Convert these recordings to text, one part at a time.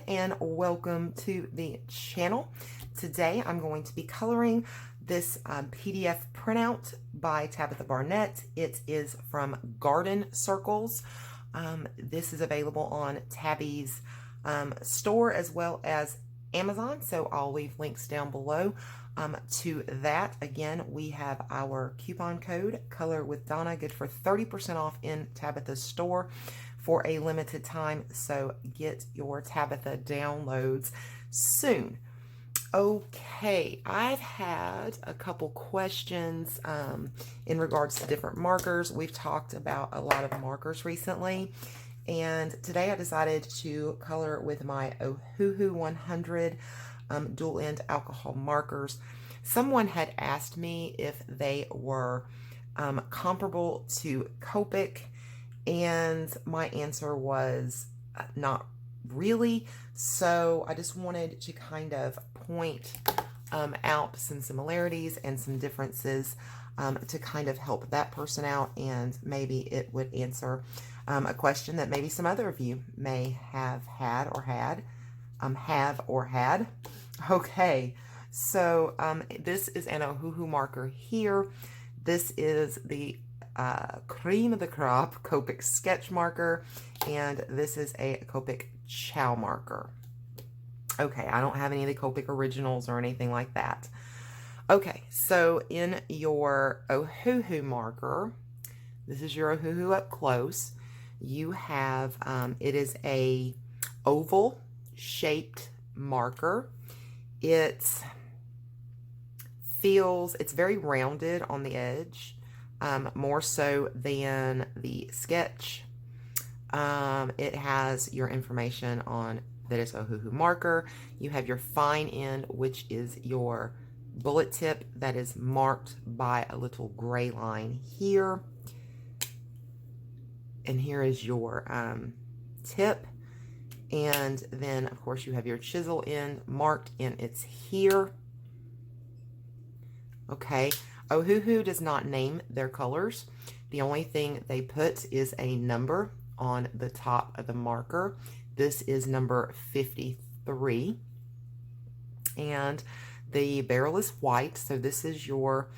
and welcome to the channel. Today I'm going to be coloring this PDF printout by Tabitha Barnett. It is from Garden Circles. This is available on Tabby's store as well as Amazon, so I'll leave links down below to that. Again, we have our coupon code Color with Donna, good for 30% off in Tabitha's store for a limited time, so get your Tabitha downloads soon. Okay, I've had a couple questions in regards to different markers. We've talked about a lot of markers recently, and today I decided to color with my Ohuhu 100 dual end alcohol markers. Someone had asked me if they were comparable to Copic, and my answer was not really. So I just wanted to kind of point out some similarities and some differences to kind of help that person out, and maybe it would answer a question that maybe some other of you may have had or had. Okay, so this is an Ohuhu marker here. This is the cream of the crop Copic sketch marker, and this is a Copic chow marker. Okay, I don't have any of the Copic originals or anything like that. Okay, so in your Ohuhu marker, this is your Ohuhu up close. You have, it is a oval shaped marker. It's very rounded on the edge, more so than the sketch. It has your information on that it's Ohuhu marker. You have your fine end, which is your bullet tip that is marked by a little gray line here. And here is your tip. And then, of course, you have your chisel end marked, and it's here. Okay, Ohuhu does not name their colors. The only thing they put is a number on the top of the marker. This is number 53. And the barrel is white, so this is your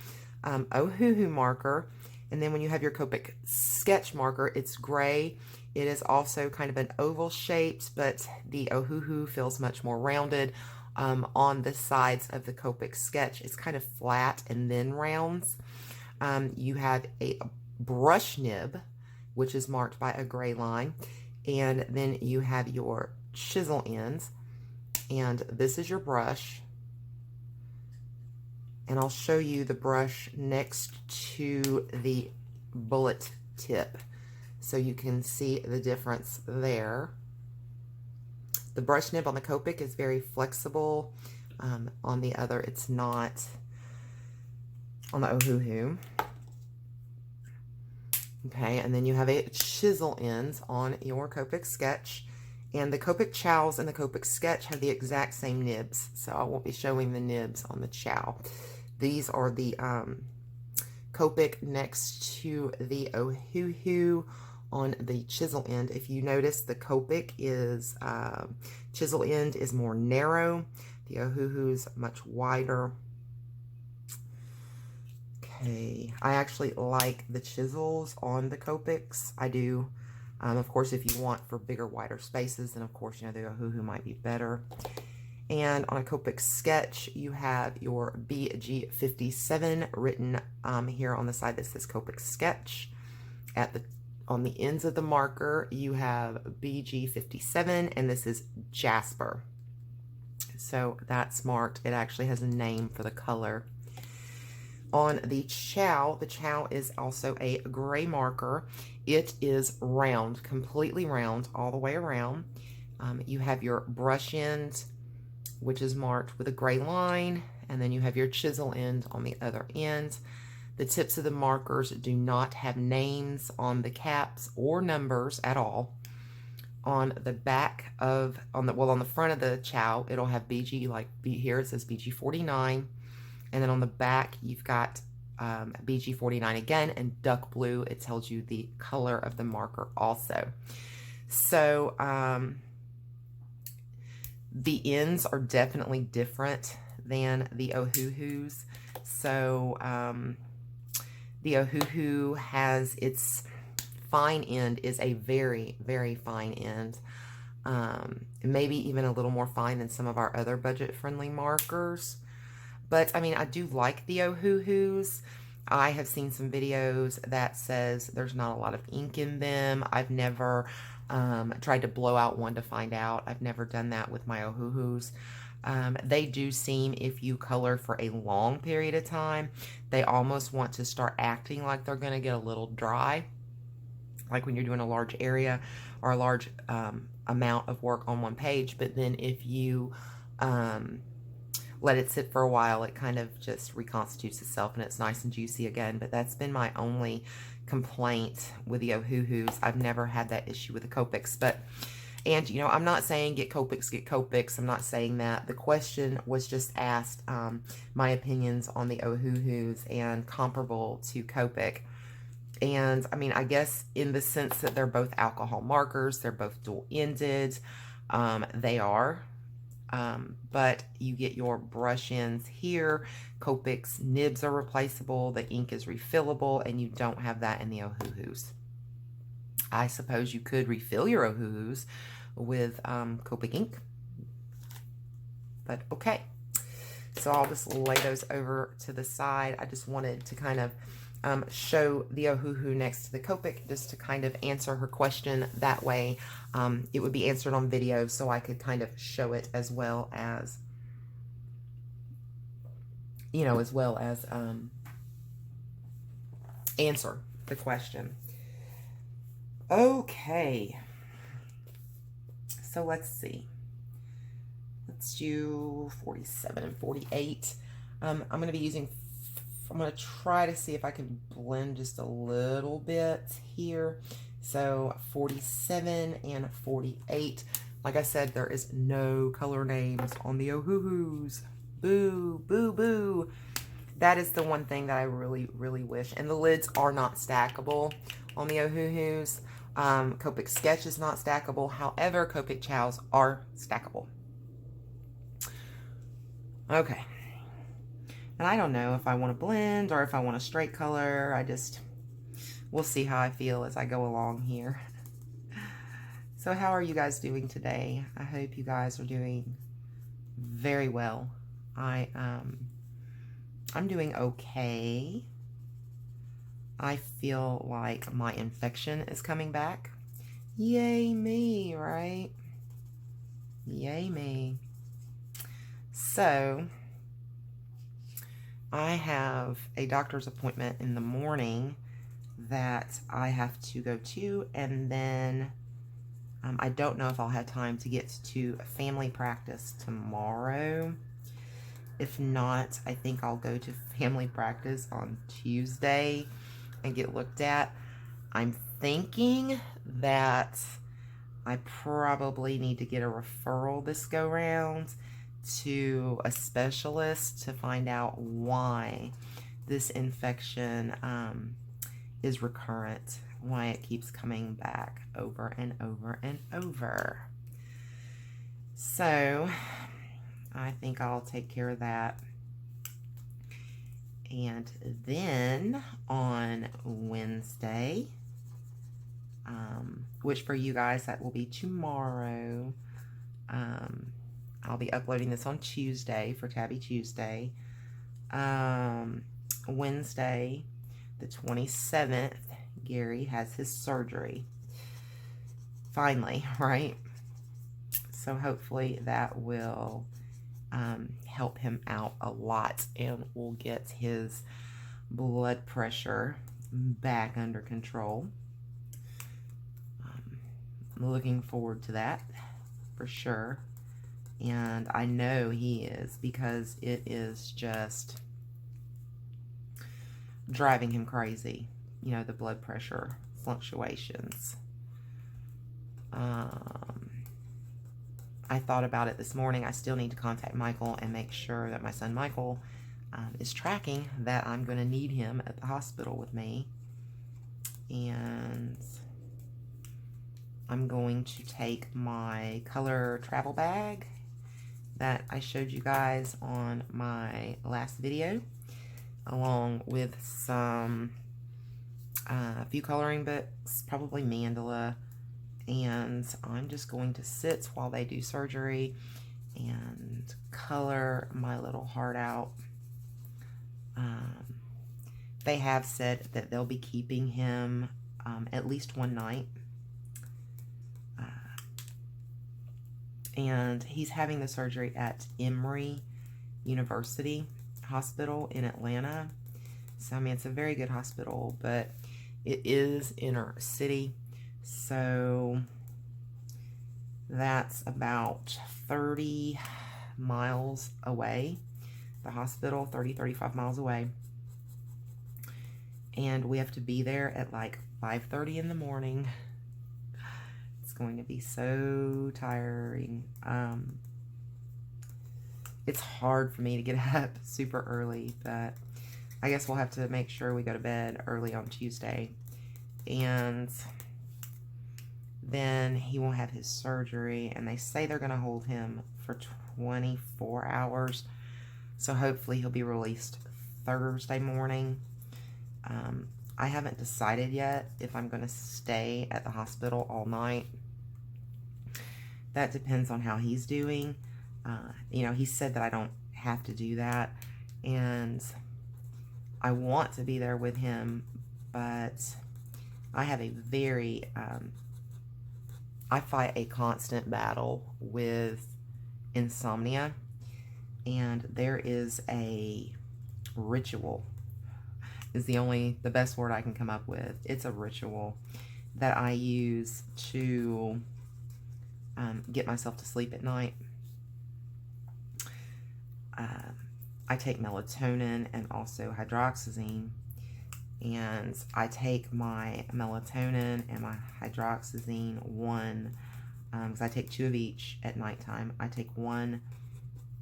Ohuhu marker. And then when you have your Copic sketch marker, it's gray. It is also kind of an oval shaped, but the Ohuhu feels much more rounded. On the sides of the Copic sketch, it's kind of flat and then rounds. You have a brush nib, which is marked by a gray line, and then you have your chisel ends, and this is your brush. And I'll show you the brush next to the bullet tip so you can see the difference there. The brush nib on the Copic is very flexible. On the other, it's not. On the Ohuhu. Okay, and then you have a chisel ends on your Copic sketch. And the Copic chows and the Copic sketch have the exact same nibs, so I won't be showing the nibs on the chow. These are the Copic next to the Ohuhu on the chisel end. If you notice, the Copic is chisel end is more narrow. The Ohuhu is much wider. Okay, I actually like the chisels on the Copics. I do. Of course, if you want for bigger, wider spaces, then of course, you know, the Ohuhu might be better. And on a Copic sketch, you have your BG57 written here on the side that says Copic sketch. On the ends of the marker, you have BG57, and this is Jasper. So that's marked. It actually has a name for the color. On the chow is also a gray marker. It is round, completely round all the way around. You have your brush end, which is marked with a gray line, and then you have your chisel end on the other end. The tips of the markers do not have names on the caps or numbers at all. On the back of, on the front of the chow, it'll have BG, like here it says BG49. And then on the back, you've got BG49 again, and duck blue, it tells you the color of the marker also. So The ends are definitely different than the Ohuhus. So the Ohuhu has its fine end is a very, very fine end. Maybe even a little more fine than some of our other budget-friendly markers. But, I mean, I do like the Ohuhus. I have seen some videos that says there's not a lot of ink in them. I've never tried to blow out one to find out. I've never done that with my Ohuhus. They do seem, if you color for a long period of time, they almost want to start acting like they're going to get a little dry. Like when you're doing a large area or a large amount of work on one page. But then if you let it sit for a while, it kind of just reconstitutes itself and it's nice and juicy again. But that's been my only complaint with the Ohuhus. I've never had that issue with the Copics. But, and you know, I'm not saying get Copics, get Copics. I'm not saying that. The question was just asked, my opinions on the Ohuhus and comparable to Copic. And I mean, I guess in the sense that they're both alcohol markers, they're both dual-ended. They are. But you get your brush ends here. Copic's nibs are replaceable. The ink is refillable, and you don't have that in the Ohuhus. I suppose you could refill your Ohuhus with Copic ink. But okay. So I'll just lay those over to the side. I just wanted to kind of show the Ohuhu next to the Copic just to kind of answer her question. That way it would be answered on video, so I could kind of show it as well as, you know, as well as answer the question. Okay, so let's see. Let's do 47 and 48. I'm going to be using, I'm going to try to see if I can blend just a little bit here. So 47 and 48. Like I said, there is no color names on the Ohuhus. Boo, boo, boo. That is the one thing that I really, really wish. And the lids are not stackable on the Ohuhus. Copic Sketch is not stackable. However, Copic Chows are stackable. Okay. And I don't know if I want to blend or if I want a straight color. We'll see how I feel as I go along here. So how are you guys doing today? I hope you guys are doing very well. I'm doing okay. I feel like my infection is coming back. Yay me, right? Yay me. So I have a doctor's appointment in the morning that I have to go to, and then I don't know if I'll have time to get to family practice tomorrow. If not, I think I'll go to family practice on Tuesday and get looked at. I'm thinking that I probably need to get a referral this go round to a specialist to find out why this infection is recurrent, why it keeps coming back over and over and over. So I think I'll take care of that. And then on Wednesday, which for you guys that will be tomorrow, I'll be uploading this on Tuesday for Tabby Tuesday. Wednesday, the 27th, Gary has his surgery. Finally, right? So hopefully that will help him out a lot and will get his blood pressure back under control. I'm looking forward to that for sure. And I know he is, because it is just driving him crazy. You know, the blood pressure fluctuations. I thought about it this morning. I still need to contact Michael and make sure that my son Michael is tracking that I'm going to need him at the hospital with me. And I'm going to take my color travel bag that I showed you guys on my last video, along with some a few coloring books, probably Mandala, and I'm just going to sit while they do surgery and color my little heart out. They have said that they'll be keeping him at least one night. And he's having the surgery at Emory University Hospital in Atlanta. So, I mean, it's a very good hospital, but it is inner city. So, that's about 30 miles away. The hospital, 35 miles away. And we have to be there at like 5:30 in the morning. It's going to be so tiring. It's hard for me to get up super early, but I guess we'll have to make sure we go to bed early on Tuesday. And then he will have his surgery, and they say they're going to hold him for 24 hours. So hopefully he'll be released Thursday morning. I haven't decided yet if I'm going to stay at the hospital all night. That depends on how he's doing. You know, he said that I don't have to do that, and I want to be there with him, but I have a very, I fight a constant battle with insomnia, and there is a ritual, is the best word I can come up with. It's a ritual that I use to get myself to sleep at night. I take melatonin and also hydroxyzine, and I take my melatonin and my hydroxyzine because I take 2 of each at nighttime. I take 1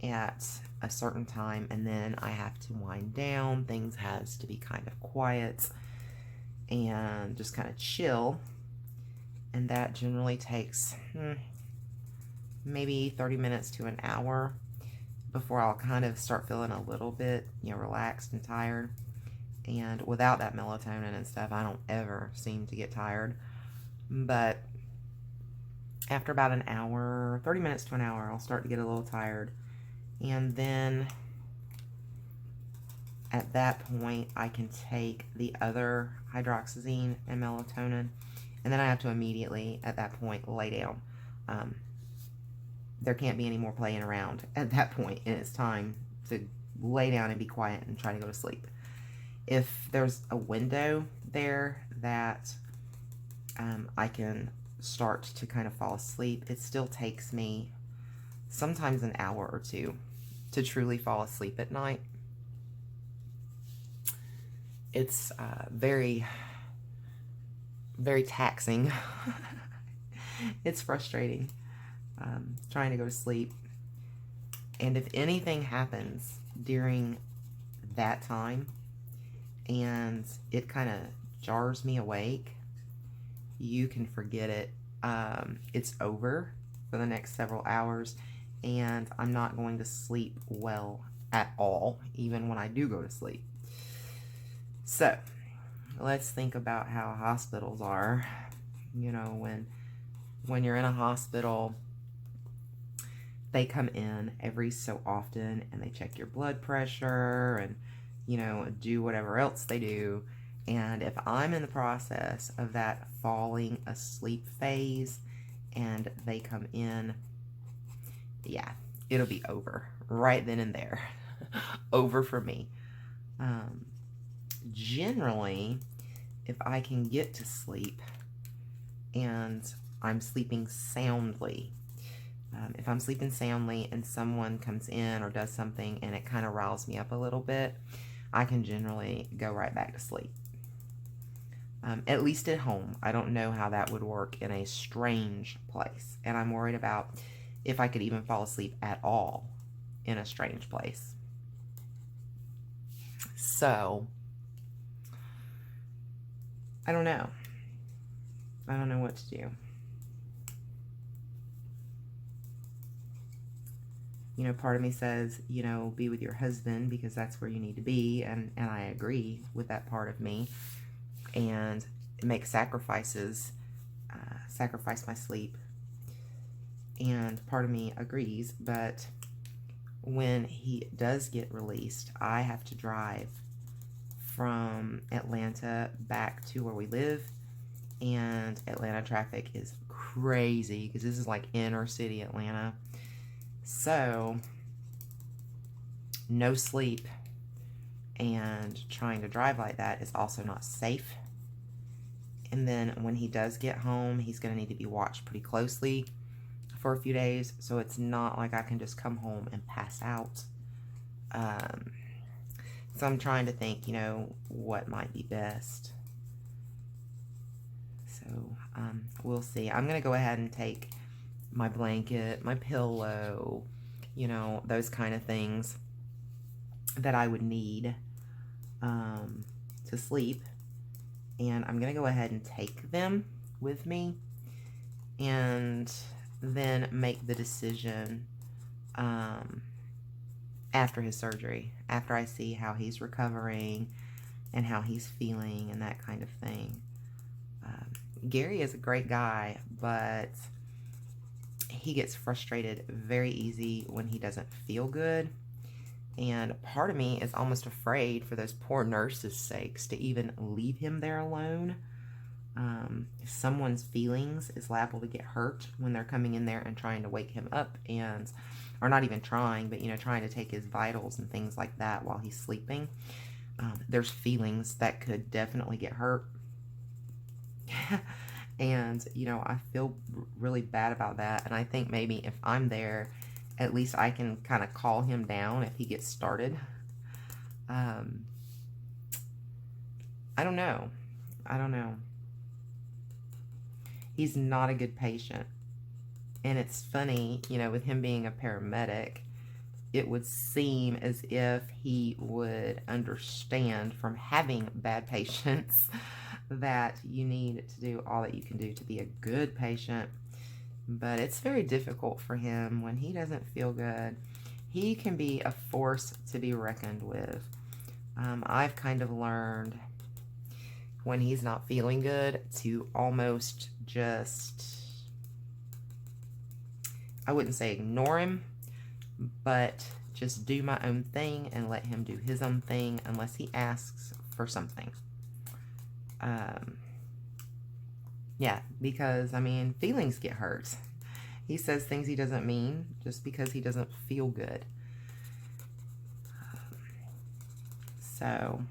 at a certain time, and then I have to wind down. Things has to be kind of quiet and just kind of chill, and that generally takes maybe 30 minutes to an hour before I'll kind of start feeling a little bit, you know, relaxed and tired. And without that melatonin and stuff, I don't ever seem to get tired. But after about an hour, 30 minutes to an hour, I'll start to get a little tired. And then at that point, I can take the other hydroxyzine and melatonin, and then I have to immediately, at that point, lay down. There can't be any more playing around at that point, and it's time to lay down and be quiet and try to go to sleep. If there's a window there that I can start to kind of fall asleep, it still takes me sometimes an hour or 2 to truly fall asleep at night. It's very, very taxing. It's frustrating trying to go to sleep. And if anything happens during that time and it kind of jars me awake, you can forget it. It's over for the next several hours, and I'm not going to sleep well at all, even when I do go to sleep. So, let's think about how hospitals are. You know, when you're in a hospital, they come in every so often and they check your blood pressure and, you know, do whatever else they do. And if I'm in the process of that falling asleep phase and they come in, yeah, it'll be over right then and there. Over for me. Generally, if I can get to sleep and I'm sleeping soundly, if I'm sleeping soundly and someone comes in or does something and it kind of riles me up a little bit, I can generally go right back to sleep. At least at home. I don't know how that would work in a strange place. And I'm worried about if I could even fall asleep at all in a strange place. So, I don't know. I don't know what to do. You know, part of me says, you know, be with your husband because that's where you need to be. And I agree with that part of me. And make sacrifices, sacrifice my sleep. And part of me agrees, but when he does get released, I have to drive from Atlanta back to where we live. And Atlanta traffic is crazy because this is like inner city Atlanta. So, no sleep and trying to drive like that is also not safe. And then when he does get home, he's going to need to be watched pretty closely for a few days. So it's not like I can just come home and pass out. So I'm trying to think, you know, what might be best. So we'll see. I'm going to go ahead and take my blanket, my pillow, you know, those kind of things that I would need to sleep. And I'm going to go ahead and take them with me and then make the decision after his surgery, after I see how he's recovering and how he's feeling and that kind of thing. Gary is a great guy, but he gets frustrated very easy when he doesn't feel good. And part of me is almost afraid for those poor nurses' sakes to even leave him there alone. If someone's feelings is liable to get hurt when they're coming in there and trying to wake him up, and or not even trying, but, you know, trying to take his vitals and things like that while he's sleeping. There's feelings that could definitely get hurt. And, you know, I feel really bad about that. And I think maybe if I'm there, at least I can kind of call him down if he gets started. I don't know. He's not a good patient. And it's funny, you know, with him being a paramedic, it would seem as if he would understand from having bad patients that you need to do all that you can do to be a good patient. But it's very difficult for him when he doesn't feel good. He can be a force to be reckoned with. I've kind of learned when he's not feeling good to almost just, I wouldn't say ignore him, but just do my own thing and let him do his own thing unless he asks for something. Yeah, because, I mean, feelings get hurt. He says things he doesn't mean just because he doesn't feel good. So,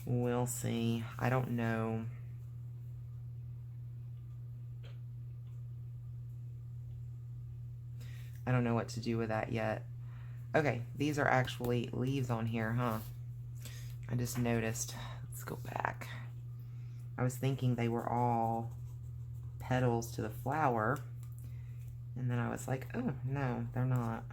we'll see. I don't know. I don't know what to do with that yet. Okay, these are actually leaves on here, huh? I just noticed. Let's go back. I was thinking they were all petals to the flower. And then I was like, oh, no, they're not.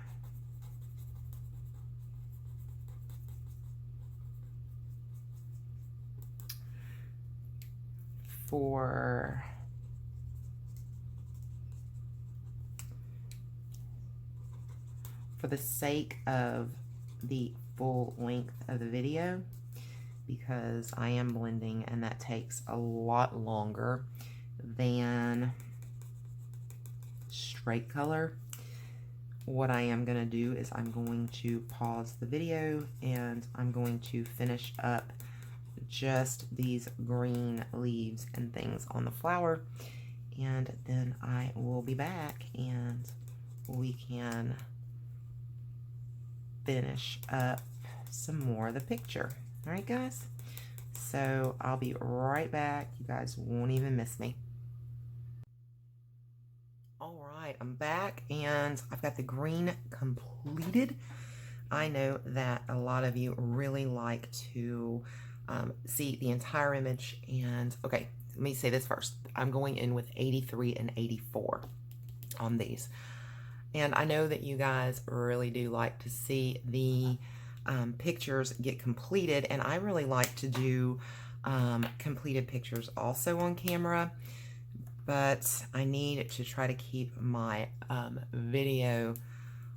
For the sake of the full length of the video, because I am blending and that takes a lot longer than straight color, what I am going to do is I'm going to pause the video and I'm going to finish up just these green leaves and things on the flower, and then I will be back and we can finish up some more of the picture. All right, guys, so I'll be right back. You guys won't even miss me. All right, I'm back and I've got the green completed. I know that a lot of you really like to see the entire image, and okay, let me say this first. I'm going in with 83 and 84 on these. And I know that you guys really do like to see the pictures get completed, and I really like to do completed pictures also on camera. but I need to try to keep my video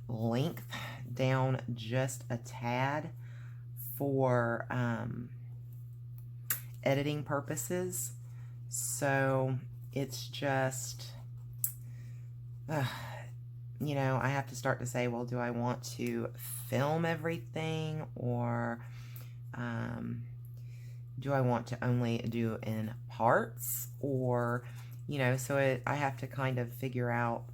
length down just a tad for editing purposes. So it's just, you know, I have to start to say, well, do I want to film everything, or do I want to only do in parts, or, you know, so I have to kind of figure out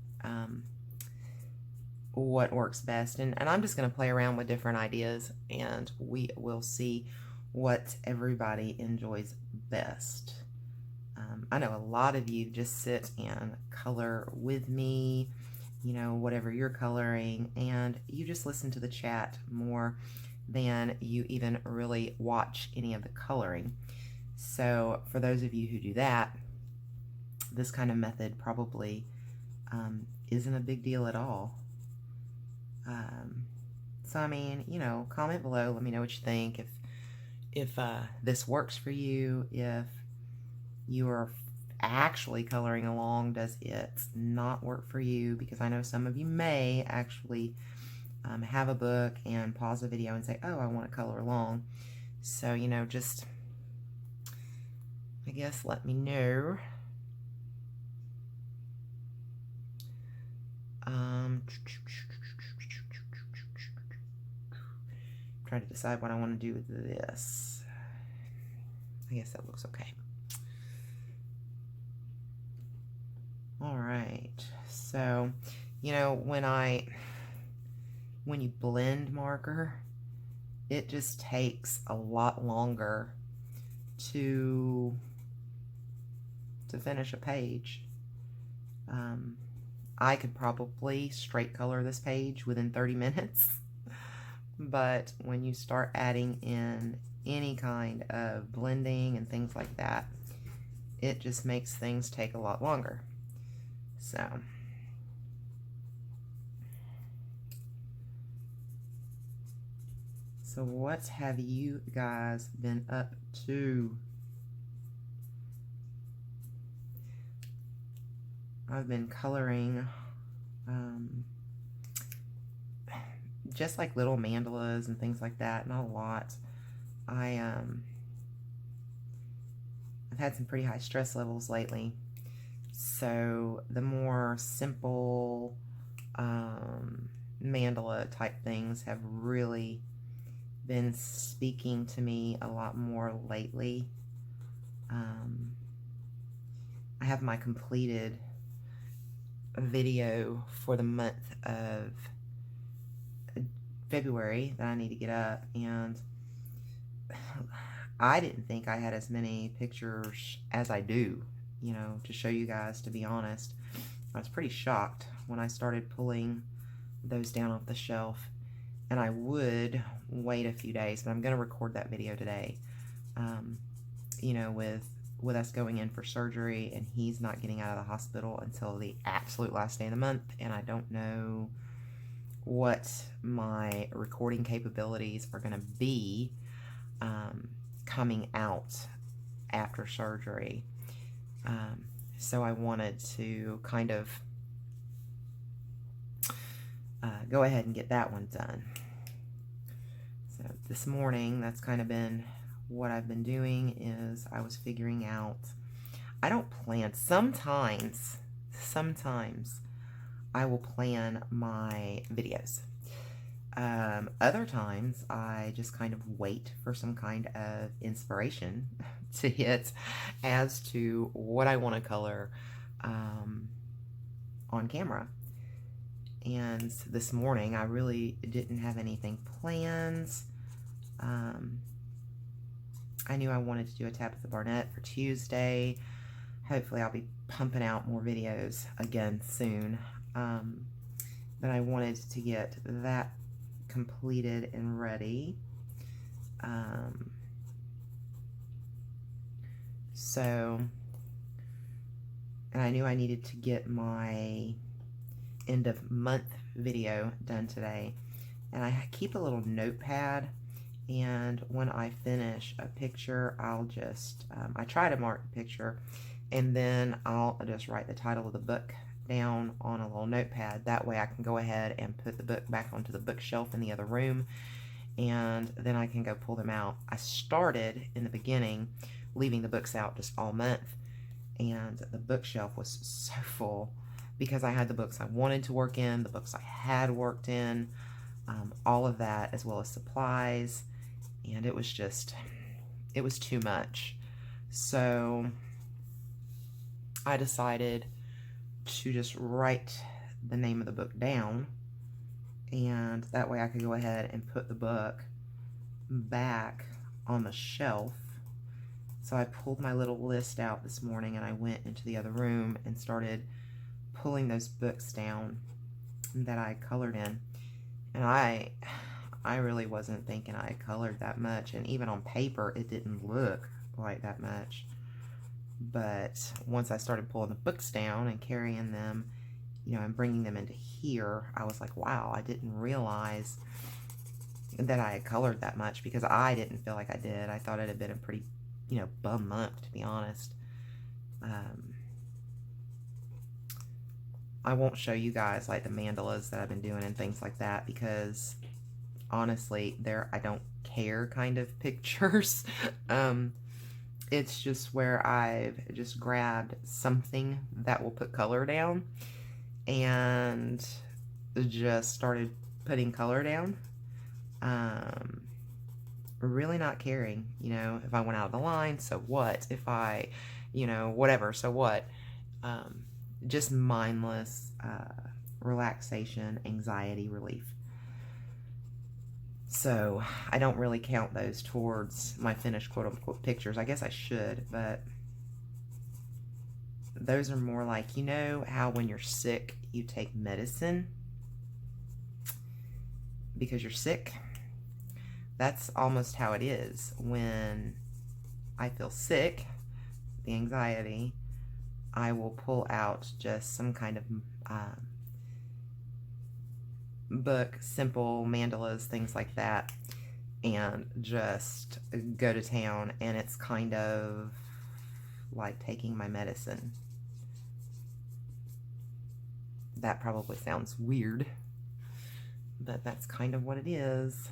what works best. And I'm just going to play around with different ideas, and we will see what everybody enjoys best. I know a lot of you just sit and color with me, you know, whatever you're coloring, and you just listen to the chat more than you even really watch any of the coloring. So for those of you who do that, this kind of method probably isn't a big deal at all. So I mean, you know, comment below, let me know what you think, if this works for you, if you are actually coloring along, does it not work for you? Because I know some of you may actually have a book and pause the video and say, oh, I want to color along. So, you know, just, I guess, let me know. Trying to decide what I want to do with this. I guess that looks okay. All right, so, you know, when you blend marker, it just takes a lot longer to finish a page. I could probably straight color this page within 30 minutes, but when you start adding in any kind of blending and things like that, it just makes things take a lot longer. So what have you guys been up to? I've been coloring just like little mandalas and things like that, not a lot. I've had some pretty high stress levels lately, so the more simple mandala type things have really been speaking to me a lot more lately. I have my completed video for the month of February that I need to get up, and I didn't think I had as many pictures as I do, you know, to show you guys. To be honest, I was pretty shocked when I started pulling those down off the shelf, and I would wait a few days, but I'm going to record that video today. You know, with us going in for surgery, and he's not getting out of the hospital until the absolute last day of the month, and I don't know what my recording capabilities are going to be coming out after surgery. So I wanted to kind of go ahead and get that one done. So this morning, that's kind of been what I've been doing, is I was figuring out, I don't plan, sometimes I will plan my videos. Other times I just kind of wait for some kind of inspiration to hit as to what I want to color on camera. And this morning I really didn't have anything planned. I knew I wanted to do a Tabitha Barnett for Tuesday. Hopefully I'll be pumping out more videos again soon. But I wanted to get that completed and ready. And I knew I needed to get my end of month video done today. And I keep a little notepad, and when I finish a picture, I'll just, I try to mark the picture, And then I'll just write the title of the book down on a little notepad. That way I can go ahead and put the book back onto the bookshelf in the other room, and then I can go pull them out. I started in the beginning leaving the books out just all month, and the bookshelf was so full because I had the books I wanted to work in, the books I had worked in, all of that, as well as supplies, and it was too much. So I decided to just write the name of the book down, and that way I could go ahead and put the book back on the shelf. So I pulled my little list out this morning, and I went into the other room and started pulling those books down that I colored in. And I really wasn't thinking I colored that much, and even on paper it didn't look like that much. But once I started pulling the books down and carrying them, you know, and bringing them into here, I was like, wow, I didn't realize that I had colored that much, because I didn't feel like I did. I thought it had been a pretty, you know, bum month, to be honest. I won't show you guys like the mandalas that I've been doing and things like that, because honestly, they're I don't care kind of pictures. It's just where I've just grabbed something that will put color down and just started putting color down. Really not caring, you know, if I went out of the line, so what? If I, you know, whatever, so what? Just mindless relaxation, anxiety relief. So I don't really count those towards my finished quote-unquote pictures. I guess I should, but those are more like, you know how when you're sick you take medicine because you're sick? That's almost how it is. When I feel sick, the anxiety, I will pull out just some kind of book, simple mandalas, things like that, and just go to town, and it's kind of like taking my medicine. That probably sounds weird, but that's kind of what it is.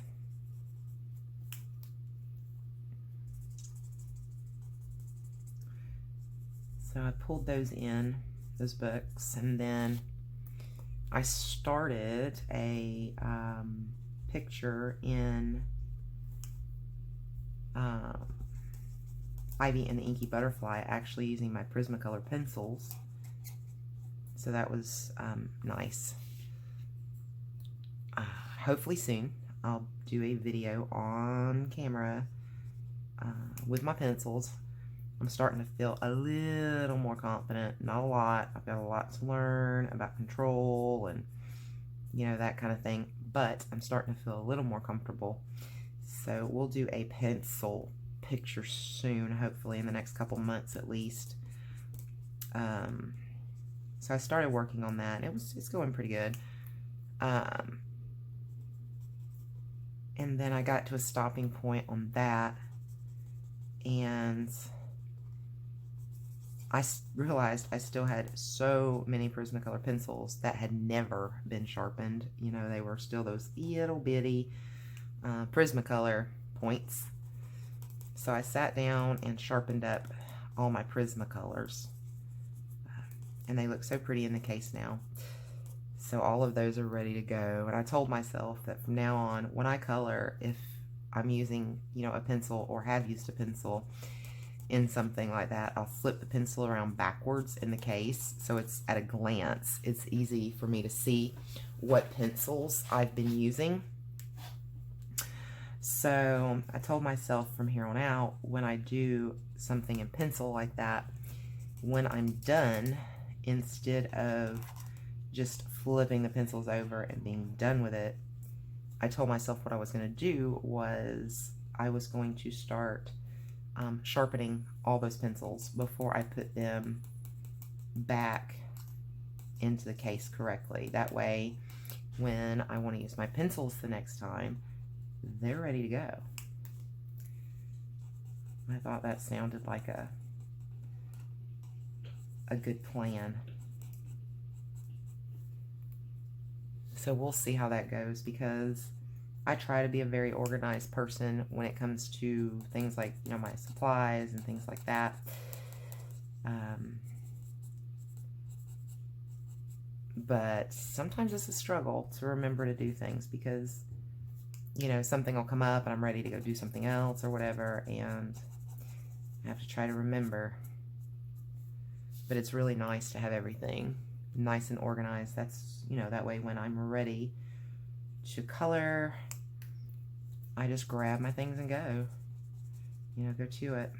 So I pulled those books, and then I started a picture in Ivy and the Inky Butterfly, actually using my Prismacolor pencils. So that was nice. Hopefully soon I'll do a video on camera with my pencils. I'm starting to feel a little more confident. Not a lot. I've got a lot to learn about control and, you know, that kind of thing. But I'm starting to feel a little more comfortable. So we'll do a pencil picture soon, hopefully in the next couple months at least. So I started working on that. It's going pretty good. And then I got to a stopping point on that, and I realized I still had so many Prismacolor pencils that had never been sharpened. You know, they were still those little bitty Prismacolor points. So I sat down and sharpened up all my Prismacolors. And they look so pretty in the case now. So all of those are ready to go. And I told myself that from now on, when I color, if I'm using, you know, a pencil or have used a pencil in something like that, I'll flip the pencil around backwards in the case, so it's at a glance. It's easy for me to see what pencils I've been using. So I told myself from here on out, when I do something in pencil like that, when I'm done, instead of just flipping the pencils over and being done with it, I told myself what I was going to do was I was going to start sharpening all those pencils before I put them back into the case correctly. That way, when I want to use my pencils the next time, they're ready to go. I thought that sounded like a a good plan. So we'll see how that goes, because I try to be a very organized person when it comes to things like, you know, my supplies and things like that. But sometimes it's a struggle to remember to do things, because, you know, something will come up and I'm ready to go do something else or whatever, and I have to try to remember. But it's really nice to have everything nice and organized. That's, you know, that way when I'm ready to color, I just grab my things and go, you know, go to it.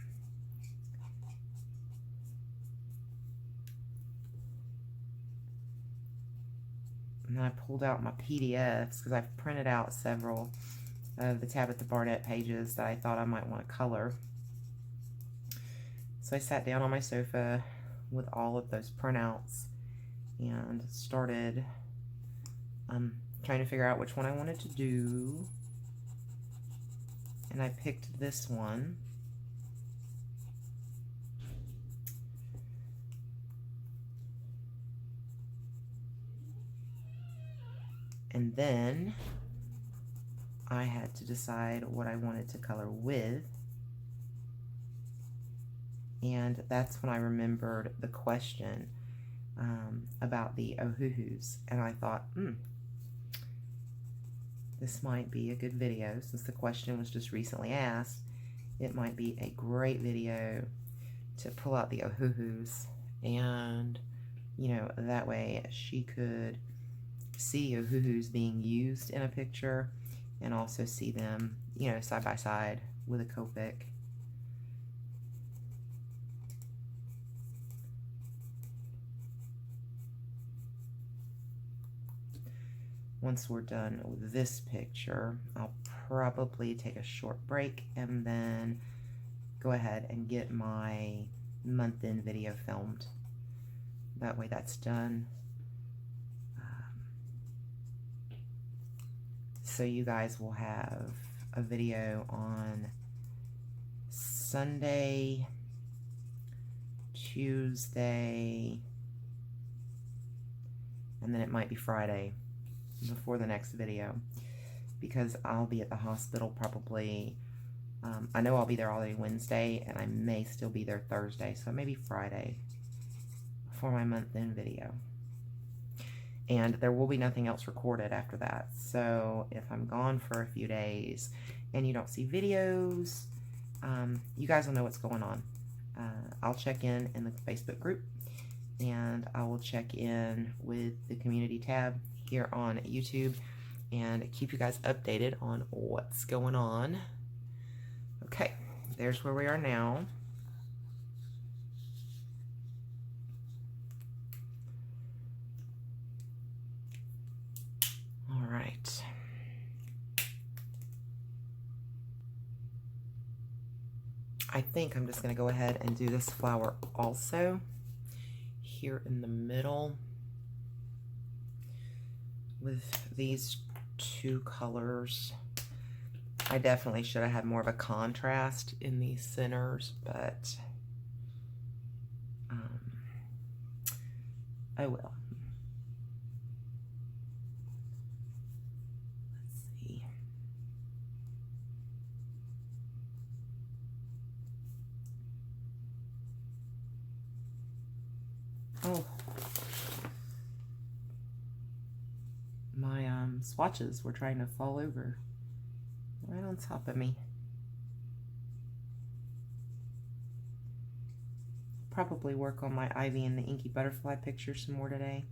And then I pulled out my PDFs because I've printed out several of the Tabitha Barnett pages that I thought I might want to color. So I sat down on my sofa with all of those printouts and started trying to figure out which one I wanted to do. And I picked this one. And then I had to decide what I wanted to color with. And that's when I remembered the question about the Ohuhus. And I thought, this might be a good video. Since the question was just recently asked, it might be a great video to pull out the Ohuhus. And, you know, that way she could see Ohuhus being used in a picture and also see them, you know, side by side with a Copic. Once we're done with this picture, I'll probably take a short break and then go ahead and get my month-end video filmed. That way that's done. So you guys will have a video on Sunday, Tuesday, and then it might be Friday before the next video, because I'll be at the hospital probably, I know I'll be there all day Wednesday, and I may still be there Thursday, so maybe Friday for my month-end video. And there will be nothing else recorded after that. So if I'm gone for a few days and you don't see videos, you guys will know what's going on. I'll check in the Facebook group, and I will check in with the community tab here on YouTube and keep you guys updated on what's going on. Okay, there's where we are now. All right. I think I'm just going to go ahead and do this flower also here in the middle with these two colors. I definitely should have had more of a contrast in these centers, but oh well. Let's see. Oh, my swatches were trying to fall over right on top of me. Probably work on my Ivy and the Inky Butterfly picture some more today.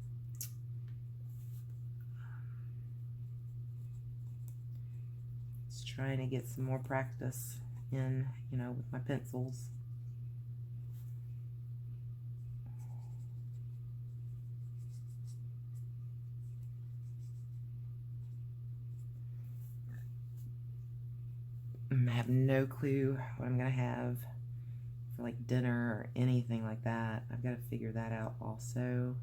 Just trying to get some more practice in, you know, with my pencils. I have no clue what I'm gonna have for like dinner or anything like that. I've got to figure that out also.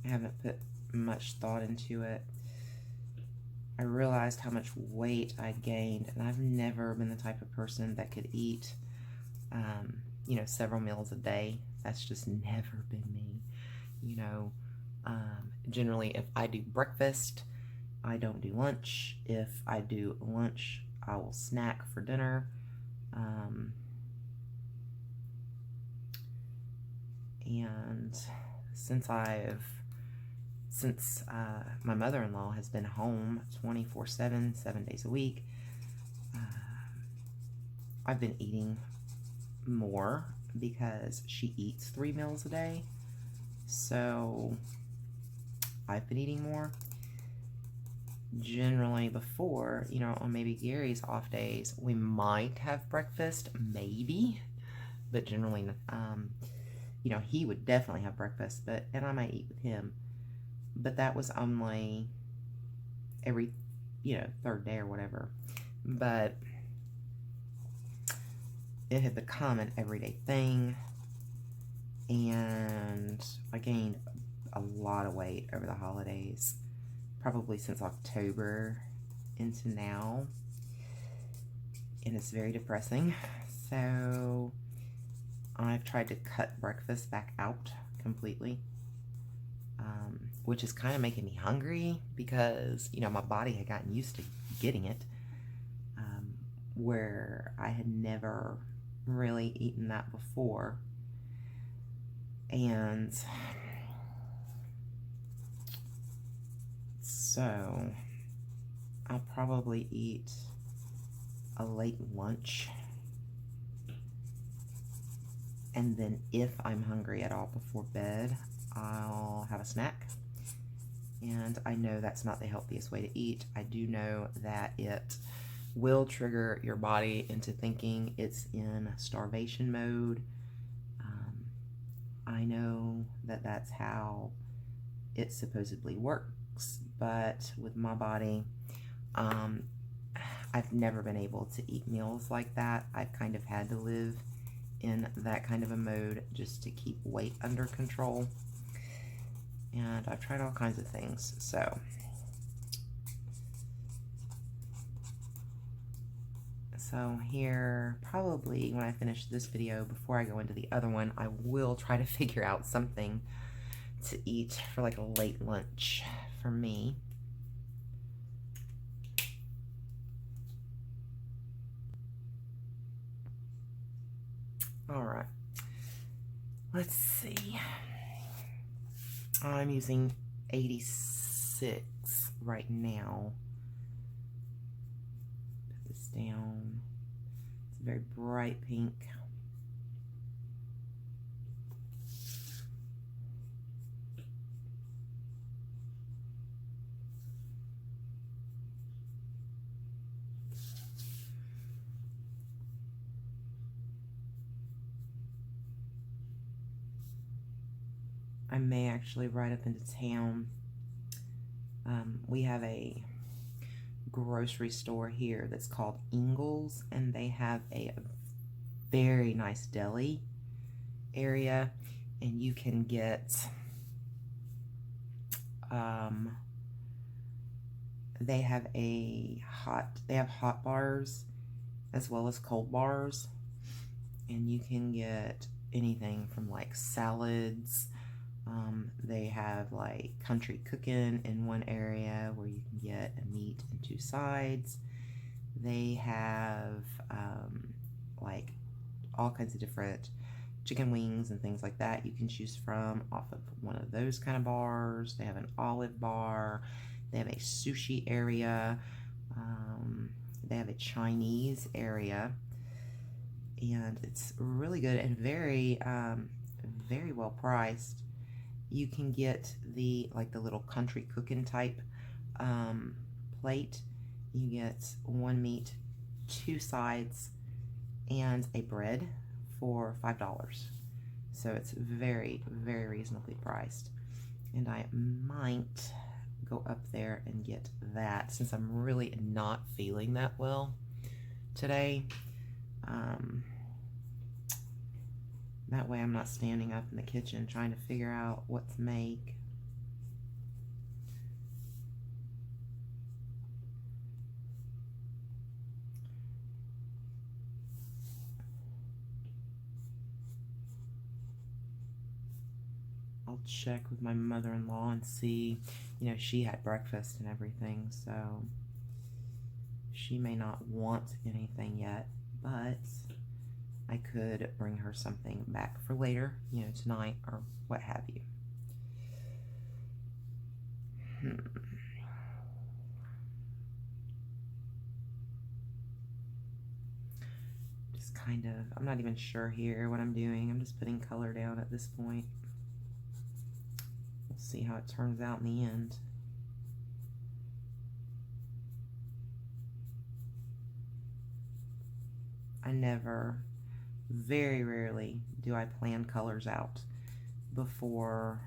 I haven't put much thought into it. I realized how much weight I gained, and I've never been the type of person that could eat, you know, several meals a day. That's just never been me. You know, generally, if I do breakfast, I don't do lunch. If I do lunch, I will snack for dinner. And since my mother-in-law has been home 24/7, 7 days a week, I've been eating more because she eats 3 meals a day. So I've been eating more. Generally before, you know, on maybe Gary's off days, we might have breakfast, maybe, but generally, you know, he would definitely have breakfast, and I might eat with him, but that was only every, you know, 3rd day or whatever. But it had become an everyday thing, and I gained a lot of weight over the holidays, probably since October into now, and it's very depressing. So I've tried to cut breakfast back out completely, which is kind of making me hungry because, you know, my body had gotten used to getting it, where I had never really eaten that before. And so I'll probably eat a late lunch, and then if I'm hungry at all before bed, I'll have a snack. And I know that's not the healthiest way to eat. I do know that it will trigger your body into thinking it's in starvation mode. I know that that's how it supposedly works, but with my body, I've never been able to eat meals like that. I've kind of had to live in that kind of a mode just to keep weight under control. And I've tried all kinds of things. So here, probably when I finish this video, before I go into the other one, I will try to figure out something to eat for like a late lunch for me. All right, let's see. I'm using 86 right now. Put this down. It's a very bright pink. I may actually ride up into town. We have a grocery store here that's called Ingles, and they have a very nice deli area, and you can get they have hot bars as well as cold bars, and you can get anything from like salads. They have like country cooking in one area where you can get a meat and 2 sides. They have like all kinds of different chicken wings and things like that you can choose from off of one of those kind of bars. They have an olive bar. They have a sushi area. They have a Chinese area, and it's really good and very very well priced. You can get the little country cooking type plate. You get 1 meat, 2 sides, and a bread for $5. So it's very, very reasonably priced. And I might go up there and get that since I'm really not feeling that well today. That way I'm not standing up in the kitchen trying to figure out what to make. I'll check with my mother-in-law and see, you know, she had breakfast and everything, so she may not want anything yet, but I could bring her something back for later, you know, tonight or what have you. Just kind of, I'm not even sure here what I'm doing. I'm just putting color down at this point. We'll see how it turns out in the end. I never, very rarely do I plan colors out before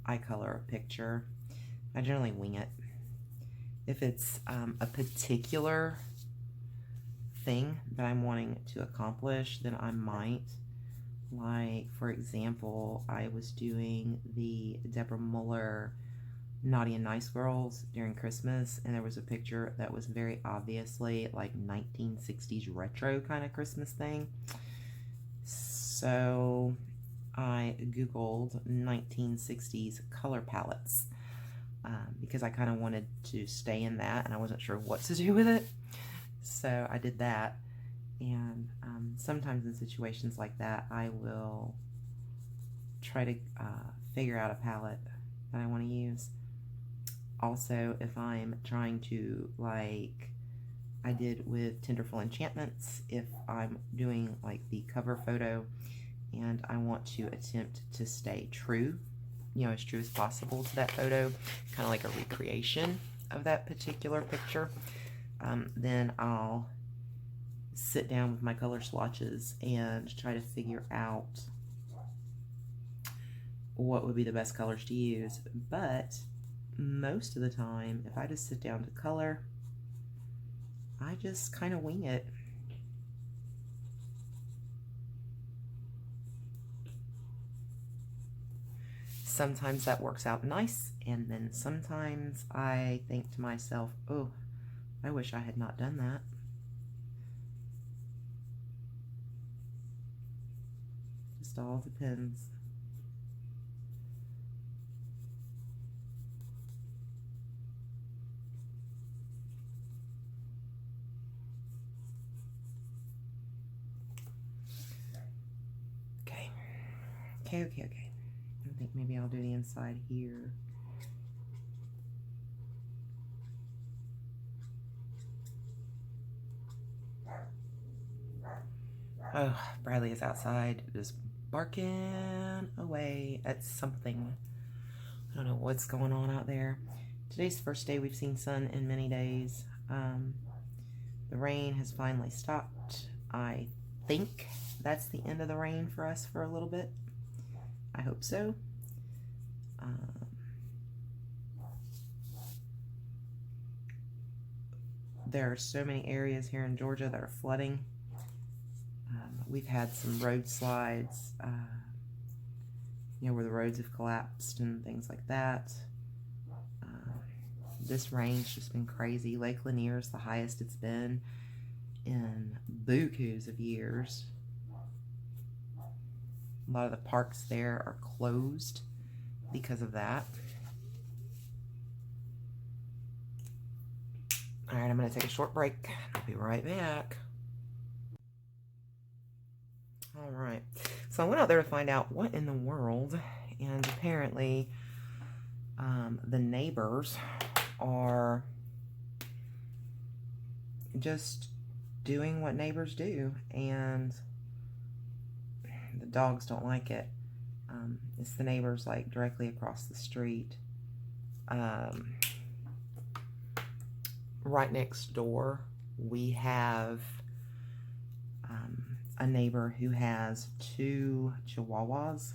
I color a picture. I generally wing it. If it's a particular thing that I'm wanting to accomplish, then I might. Like, for example, I was doing the Deborah Muller Naughty and Nice Girls during Christmas, and there was a picture that was very obviously like 1960s retro kind of Christmas thing. So I Googled 1960s color palettes because I kind of wanted to stay in that, and I wasn't sure what to do with it. So I did that, and sometimes in situations like that, I will try to figure out a palette that I want to use. Also, if I'm trying to, like I did with Tenderful Enchantments, if I'm doing like the cover photo and I want to attempt to stay true, you know, as true as possible to that photo, kind of like a recreation of that particular picture, then I'll sit down with my color swatches and try to figure out what would be the best colors to use. But most of the time, if I just sit down to color, I just kind of wing it. Sometimes that works out nice, and then sometimes I think to myself, oh, I wish I had not done that. Just all depends. Okay. I think maybe I'll do the inside here. Oh, Bradley is outside just barking away at something. I don't know what's going on out there. Today's the first day we've seen sun in many days. The rain has finally stopped. I think that's the end of the rain for us for a little bit. I hope so. There are so many areas here in Georgia that are flooding. We've had some road slides, you know, where the roads have collapsed and things like that. This rain's just been crazy. Lake Lanier is the highest it's been in bukus of years. A lot of the parks there are closed because of that. All right, I'm going to take a short break. I'll be right back. All right, so I went out there to find out what in the world, and apparently the neighbors are just doing what neighbors do, and the dogs don't like it. It's the neighbors like directly across the street. Right next door, we have a neighbor who has 2 Chihuahuas.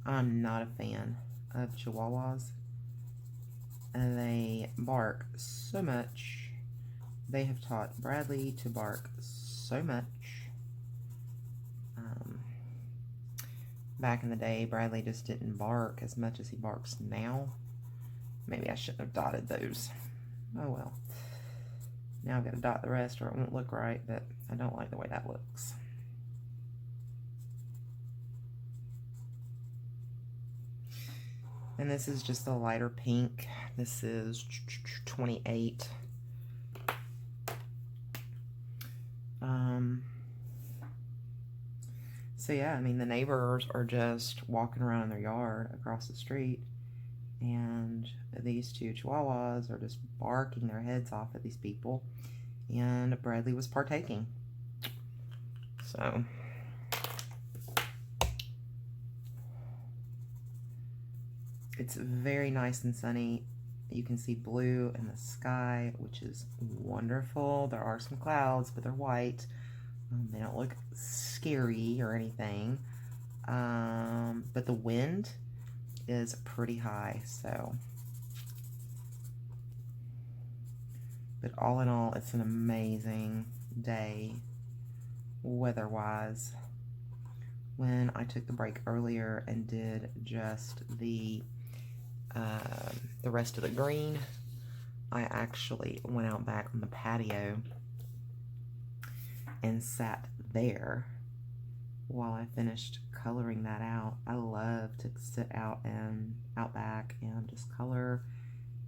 I'm not a fan of Chihuahuas, and they bark so much. They have taught Bradley to bark so much. Back in the day, Bradley just didn't bark as much as he barks now. Maybe I shouldn't have dotted those. Oh well. Now I've got to dot the rest or it won't look right, but I don't like the way that looks. And this is just a lighter pink. This is 28. So yeah, I mean, the neighbors are just walking around in their yard across the street, and these two chihuahuas are just barking their heads off at these people, and Bradley was partaking. So it's very nice and sunny. You can see blue in the sky, which is wonderful. There are some clouds, but they're white. They don't look scary or anything. But the wind is pretty high, so. But all in all, it's an amazing day, weather-wise. When I took the break earlier and did just the rest of the green, I actually went out back on the patio and sat there while I finished coloring that out. I love to sit out back and just color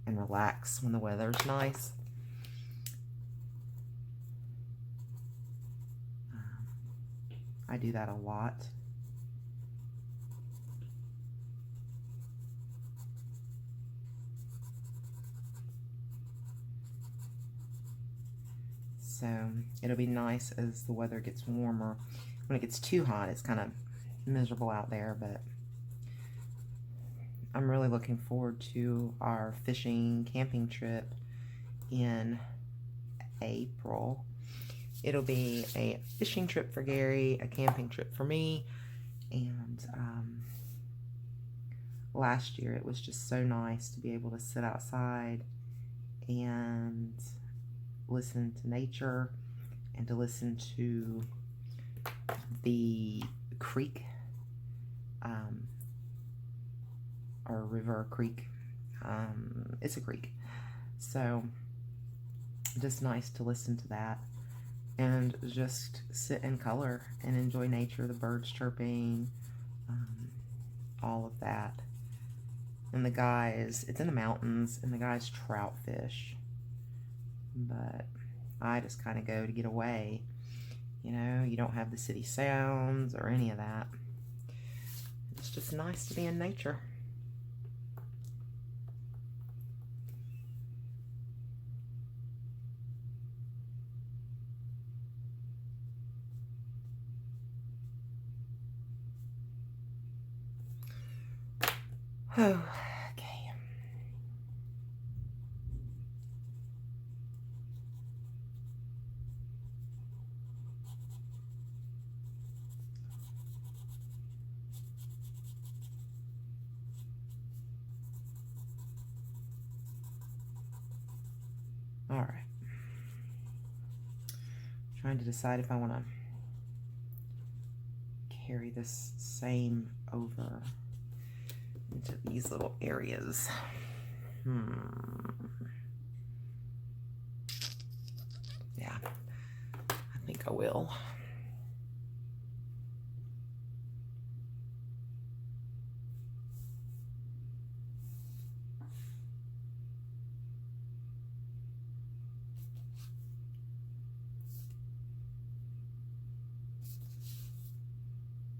and relax when the weather's nice. I do that a lot. So it'll be nice as the weather gets warmer. When it gets too hot, it's kind of miserable out there, but I'm really looking forward to our fishing camping trip in April. It'll be a fishing trip for Gary, a camping trip for me, and last year it was just so nice to be able to sit outside and listen to nature and to listen to the creek, or river, creek. It's a creek, so just nice to listen to that and just sit and color and enjoy nature, the birds chirping, all of that. And the guys, it's in the mountains, and the guys trout fish, but I just kind of go to get away. You know, you don't have the city sounds or any of that. It's just nice to be in nature. Oh, okay. All right. Trying to decide if I want to carry this same over into these little areas. Yeah, I think I will.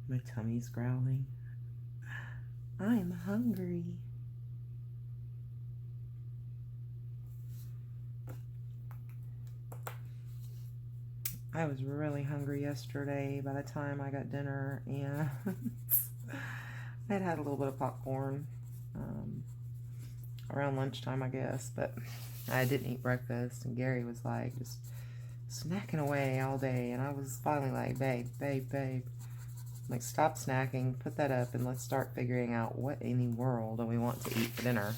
My tummy's growling. I'm hungry. I was really hungry yesterday by the time I got dinner, and I'd had a little bit of popcorn around lunchtime, I guess, but I didn't eat breakfast, and Gary was like just snacking away all day, and I was finally like, babe, like, stop snacking, put that up, and let's start figuring out what in the world do we want to eat for dinner.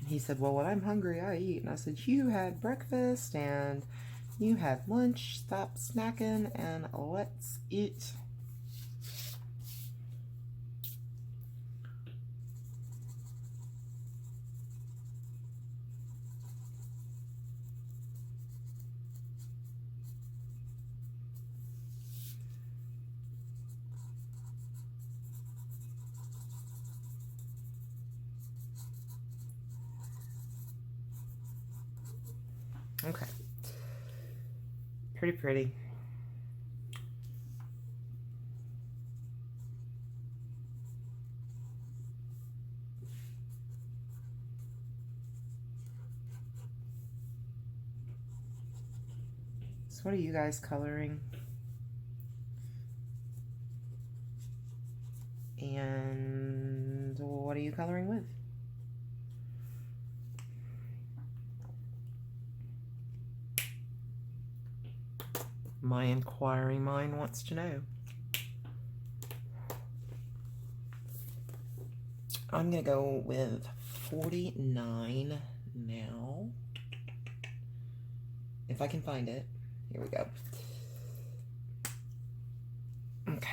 And he said, well, when I'm hungry, I eat. And I said, you had breakfast and you had lunch. Stop snacking and let's eat. Okay. Pretty pretty. So what are you guys coloring? And what are you coloring with? My inquiring mind wants to know. I'm going to go with 49 now. If I can find it. Here we go. Okay.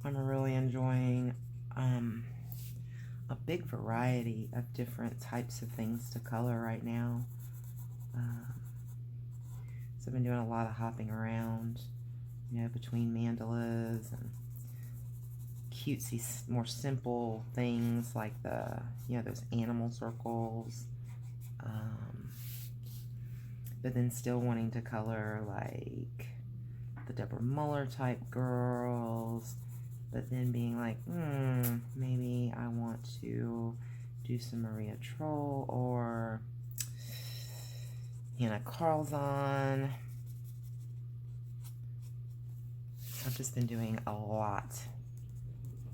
I'm really enjoying a big variety of different types of things to color right now. So I've been doing a lot of hopping around, you know, between mandalas and cutesy, more simple things like the, you know, those animal circles. But then still wanting to color like the Deborah Muller type girls. But then being like, maybe I want to do some Maria Troll or Hannah Carlzon. I've just been doing a lot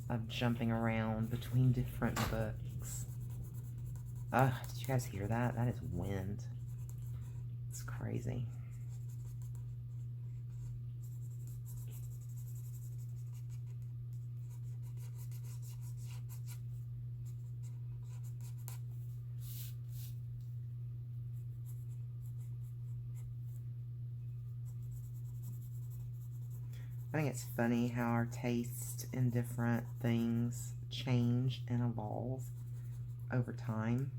of jumping around between different books. Did you guys hear that? That is wind. It's crazy. I think it's funny how our taste in different things change and evolve over time.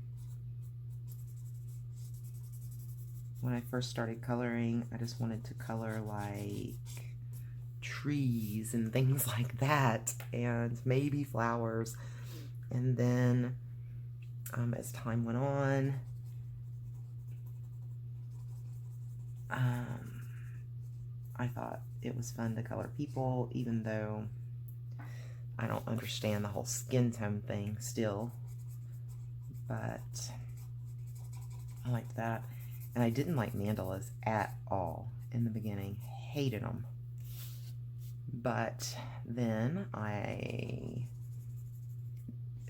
When I first started coloring, I just wanted to color like trees and things like that, and maybe flowers. And then as time went on, I thought it was fun to color people, even though I don't understand the whole skin tone thing still. But I liked that. And I didn't like mandalas at all in the beginning. Hated them. But then I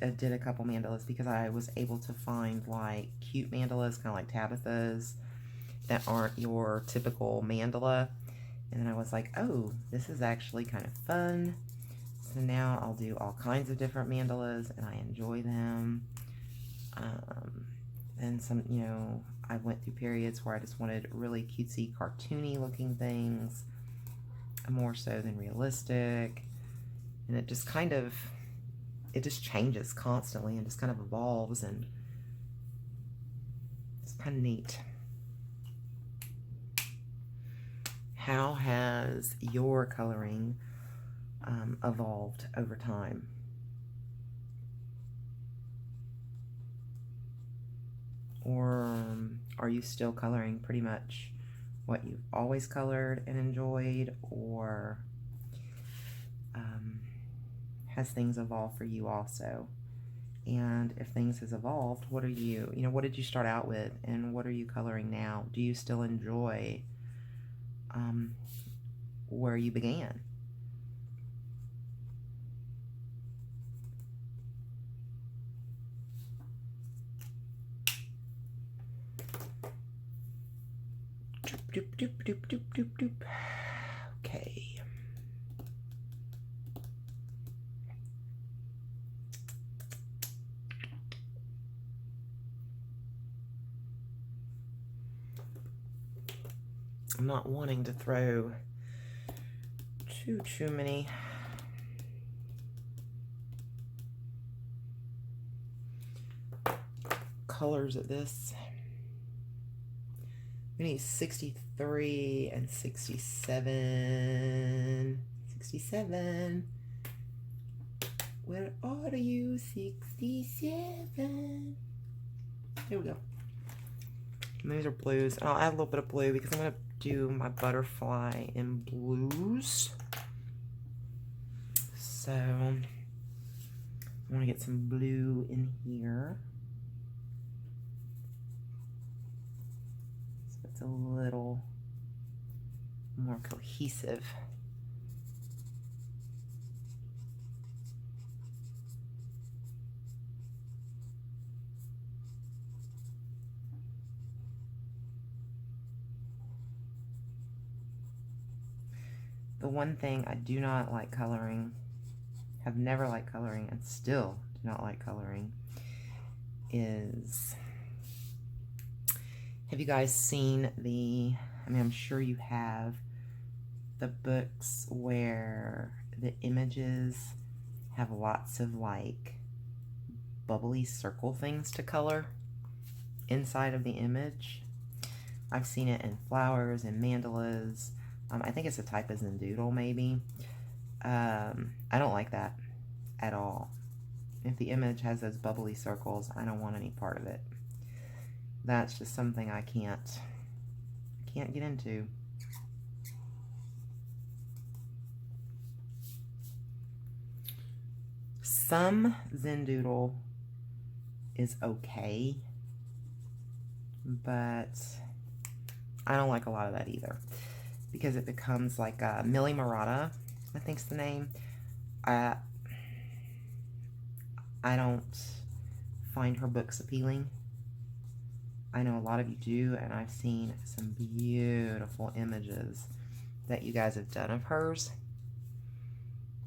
did a couple mandalas because I was able to find like cute mandalas, kind of like Tabitha's, that aren't your typical mandala. And then I was like, oh, this is actually kind of fun. So now I'll do all kinds of different mandalas, and I enjoy them. And some, you know, I went through periods where I just wanted really cutesy, cartoony looking things, more so than realistic. And it just kind of, it just changes constantly and just kind of evolves, and it's kind of neat. How has your coloring evolved over time? Or are you still coloring pretty much what you've always colored and enjoyed? Or has things evolved for you also? And if things has evolved, what are you know, what did you start out with and what are you coloring now? Do you still enjoy where you began? Doop, doop, doop, doop, doop, doop. Okay. I'm not wanting to throw too many colors at this. We need 63 and 67. 67. Where are you, 67? Here we go. And these are blues. And I'll add a little bit of blue because I'm going to do my butterfly in blues. So I want to get some blue in here. So it's a little more cohesive. The one thing I do not like coloring, have never liked coloring, and still do not like coloring, is, have you guys seen the, I mean, I'm sure you have, the books where the images have lots of like bubbly circle things to color inside of the image? I've seen it in flowers and mandalas. I think it's a type of Zendoodle, maybe. I don't like that at all. If the image has those bubbly circles, I don't want any part of it. That's just something I can't get into. Some Zendoodle is okay, but I don't like a lot of that either, because it becomes like Millie Murata, I think's the name. I don't find her books appealing. I know a lot of you do, and I've seen some beautiful images that you guys have done of hers.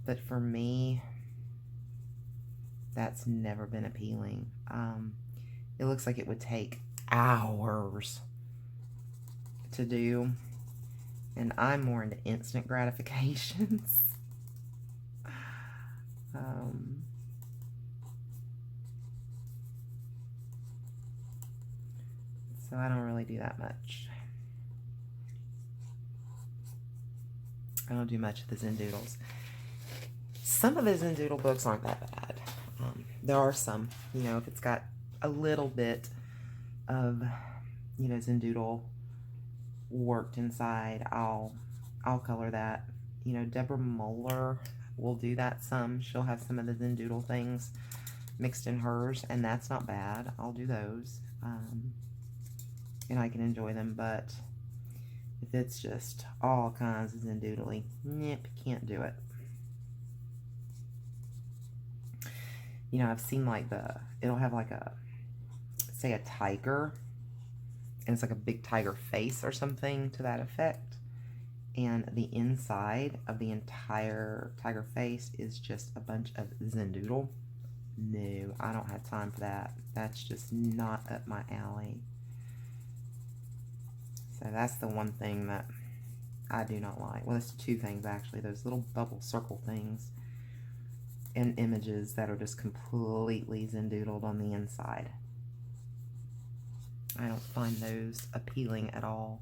But for me, that's never been appealing. It looks like it would take hours to do. And I'm more into instant gratifications. So I don't really do that much. I don't do much of the Zendoodles. Some of the Zendoodle books aren't that bad. There are some, you know, if it's got a little bit of, you know, Zendoodle worked inside, I'll color that. You know, Deborah Moeller will do that some. She'll have some of the Zendoodle things mixed in hers, and that's not bad. I'll do those, and I can enjoy them. But if it's just all kinds of Zendoodly, nope, can't do it. You know, I've seen like it'll have like a, say a tiger, and it's like a big tiger face or something to that effect, and the inside of the entire tiger face is just a bunch of Zendoodle. No, I don't have time for that. That's just not up my alley. So that's the one thing that I do not like. Well, it's two things actually. Those little bubble circle things and images that are just completely Zendoodled on the inside. I don't find those appealing at all.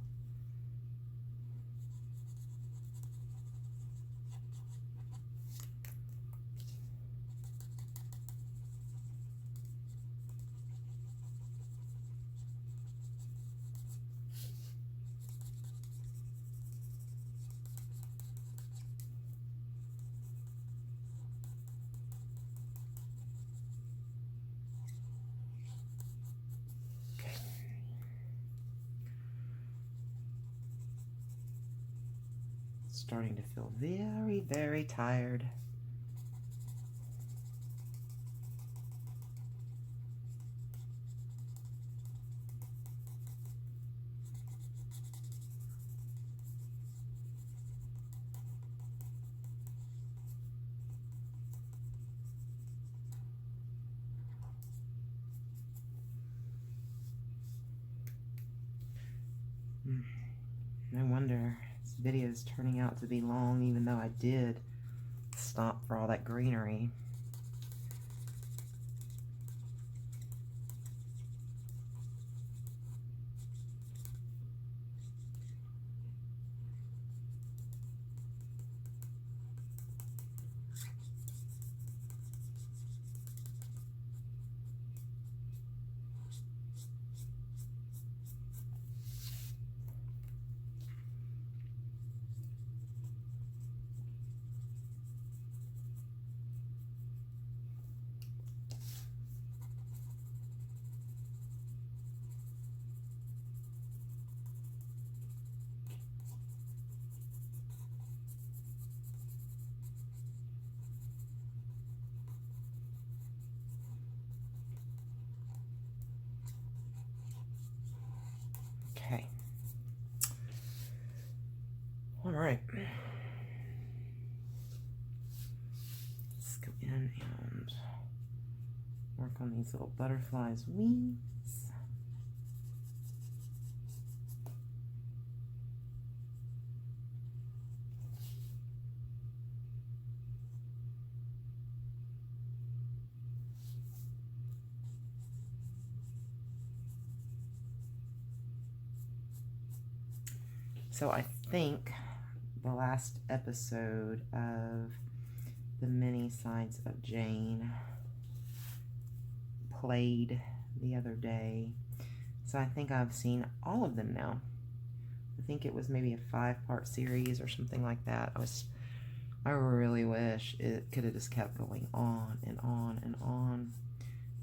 Starting to feel very, very tired. No wonder this video is turning out to be long, even though I did stop for all that greenery. right. Let's go in and work on these little butterflies' wings. So I think the last episode of the Many Sides of Jane played the other day. So I think I've seen all of them now. I think it was maybe a 5-part series or something like that. I really wish it could have just kept going on and on and on.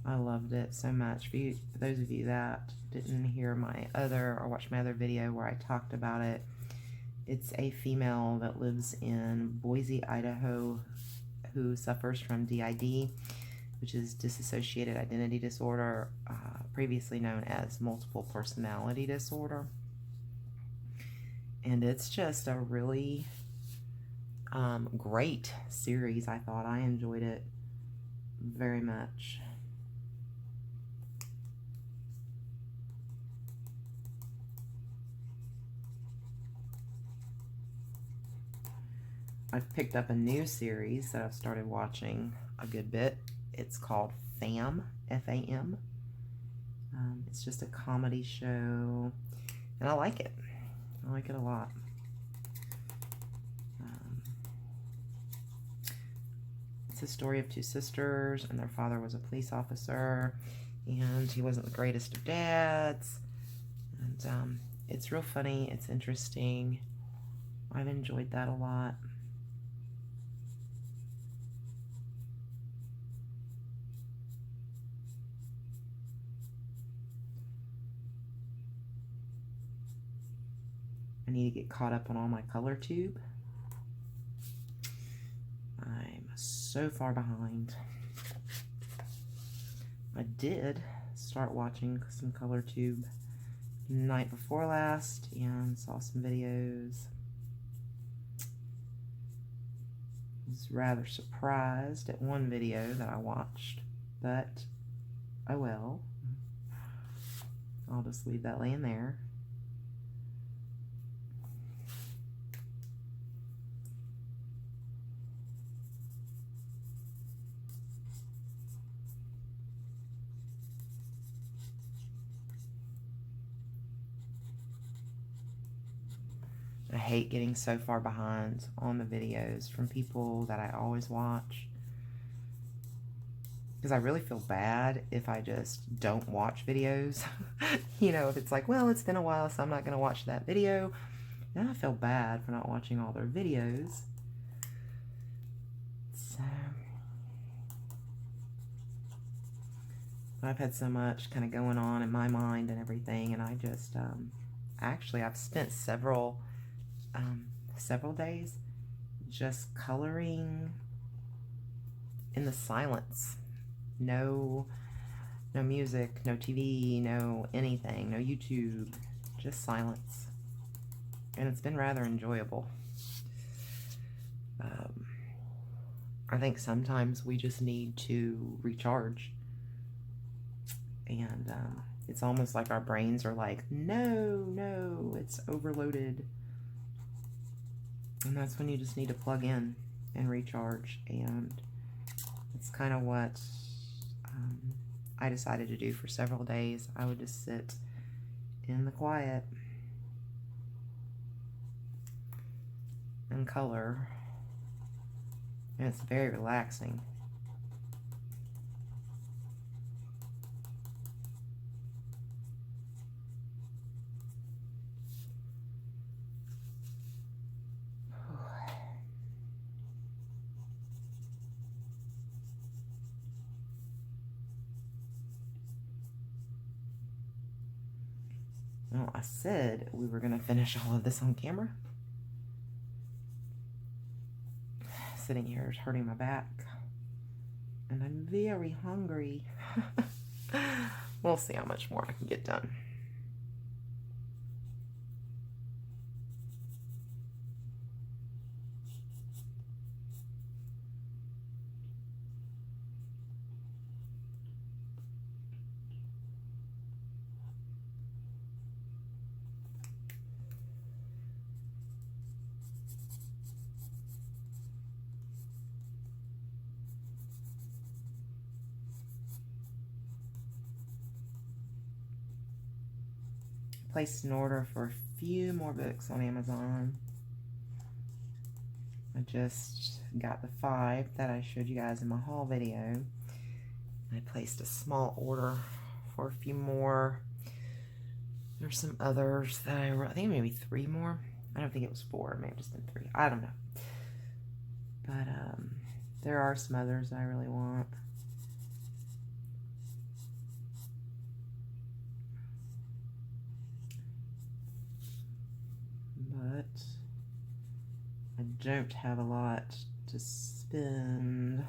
I loved it so much. For those of you that didn't hear my other or watch my other video where I talked about it, it's a female that lives in Boise, Idaho, who suffers from DID, which is dissociated identity disorder, previously known as multiple personality disorder. And it's just a really great series. I thought I enjoyed it very much. I've picked up a new series that I've started watching a good bit. It's called FAM, F-A-M. It's just a comedy show, and I like it. I like it a lot. It's a story of two sisters, and their father was a police officer, and he wasn't the greatest of dads. And it's real funny. It's interesting. I've enjoyed that a lot. I need to get caught up on all my color tube. I'm so far behind. I did start watching some color tube night before last and saw some videos. I was rather surprised at one video that I watched, but oh well. I'll just leave that laying there. I hate getting so far behind on the videos from people that I always watch, because I really feel bad if I just don't watch videos. You know, if it's like, well, it's been a while, so I'm not going to watch that video, then I feel bad for not watching all their videos. So I've had so much kind of going on in my mind and everything, and I just actually I've spent several days just coloring in the silence. No music, no TV, no anything, no YouTube, just silence. And it's been rather enjoyable. I think sometimes we just need to recharge. And it's almost like our brains are like, no, it's overloaded. And that's when you just need to plug in and recharge. And it's kind of what I decided to do for several days. I would just sit in the quiet and color. And it's very relaxing. Well, I said we were going to finish all of this on camera. Sitting here is hurting my back. And I'm very hungry. We'll see how much more I can get done. placed an order for a few more books on Amazon. I just got the 5 that I showed you guys in my haul video. I placed a small order for a few more. There's some others that I think maybe 3 more. I don't think it was 4. It may have just been 3. I don't know. But there are some others I really want. But I don't have a lot to spend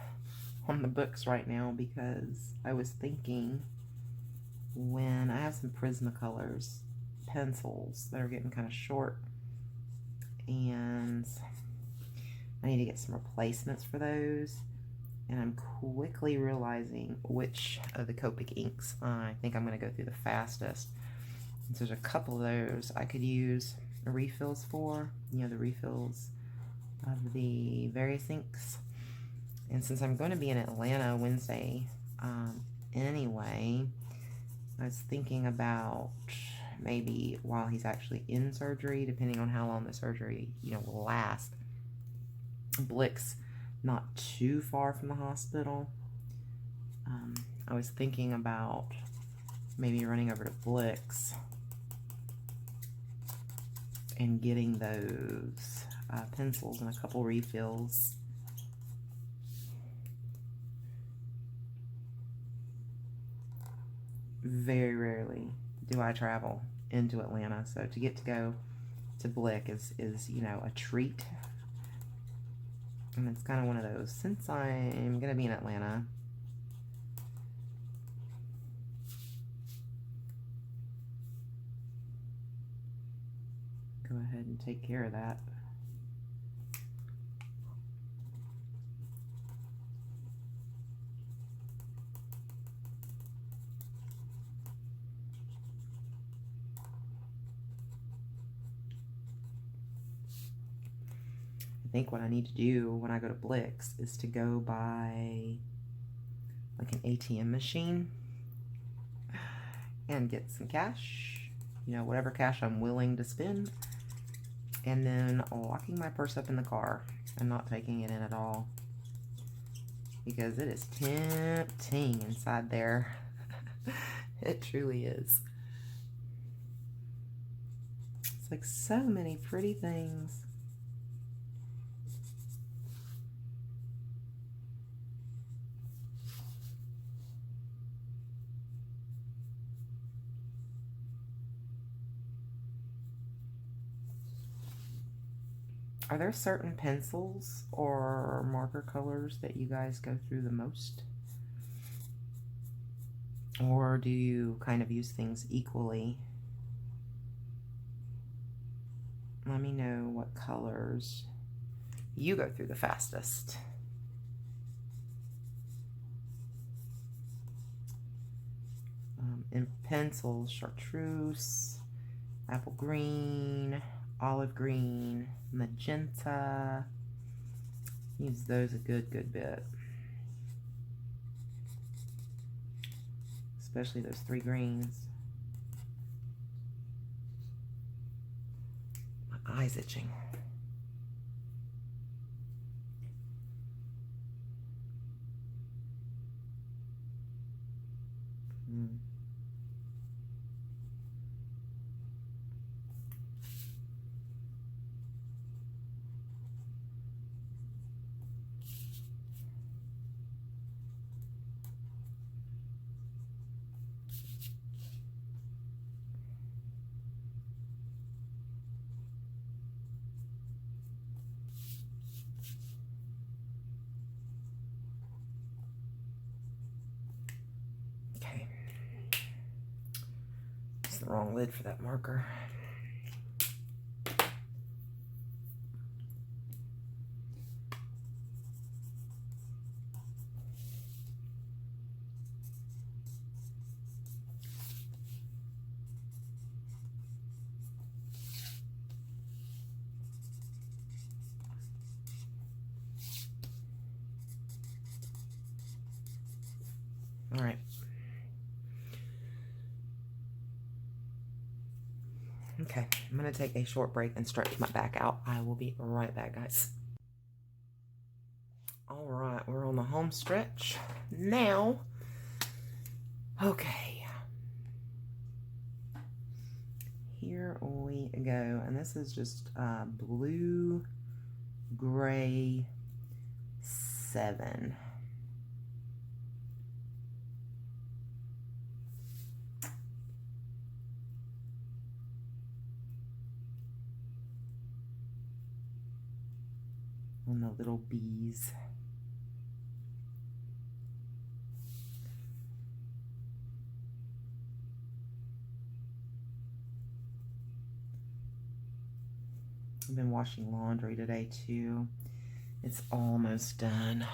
on the books right now because I was thinking when I have some Prismacolors pencils that are getting kind of short, and I need to get some replacements for those, and I'm quickly realizing which of the Copic inks I think I'm going to go through the fastest. And so there's a couple of those I could use refills for, you know, the refills of the various inks. And since I'm going to be in Atlanta Wednesday anyway, I was thinking about maybe while he's actually in surgery, depending on how long the surgery, you know, will last. Blick's not too far from the hospital. I was thinking about maybe running over to Blick's and getting those pencils and a couple refills. Very rarely do I travel into Atlanta, so to get to go to Blick is you know, a treat. And it's kind of one of those, since I'm going to be in Atlanta, go ahead and take care of that. I think what I need to do when I go to Blick's is to go buy like an ATM machine and get some cash, you know, whatever cash I'm willing to spend, and then locking my purse up in the car and not taking it in at all, because it is tempting inside there. It truly is. It's like so many pretty things. Are there certain pencils or marker colors that you guys go through the most? Or do you kind of use things equally? Let me know what colors you go through the fastest. In pencils, chartreuse, apple green, olive green, magenta. Use those a good bit. Especially those 3 greens. My eye's itching. Okay. It's the wrong lid for that marker. All right. Okay, I'm going to take a short break and stretch my back out. I will be right back, guys. All right, we're on the home stretch now. Okay. Here we go. And this is just blue, gray, 7. On the little bees. I've been washing laundry today too. It's almost done.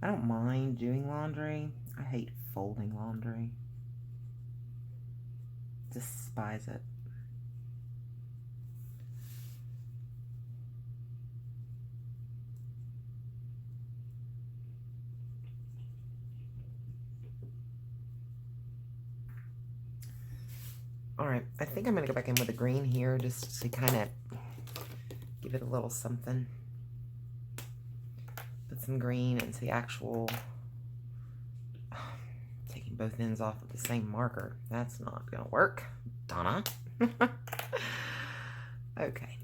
I don't mind doing laundry. I hate folding laundry. Despise it. All right, I think I'm going to go back in with the green here just to kind of give it a little something. Put some green into the actual, taking both ends off of the same marker. That's not going to work, Donna. Okay.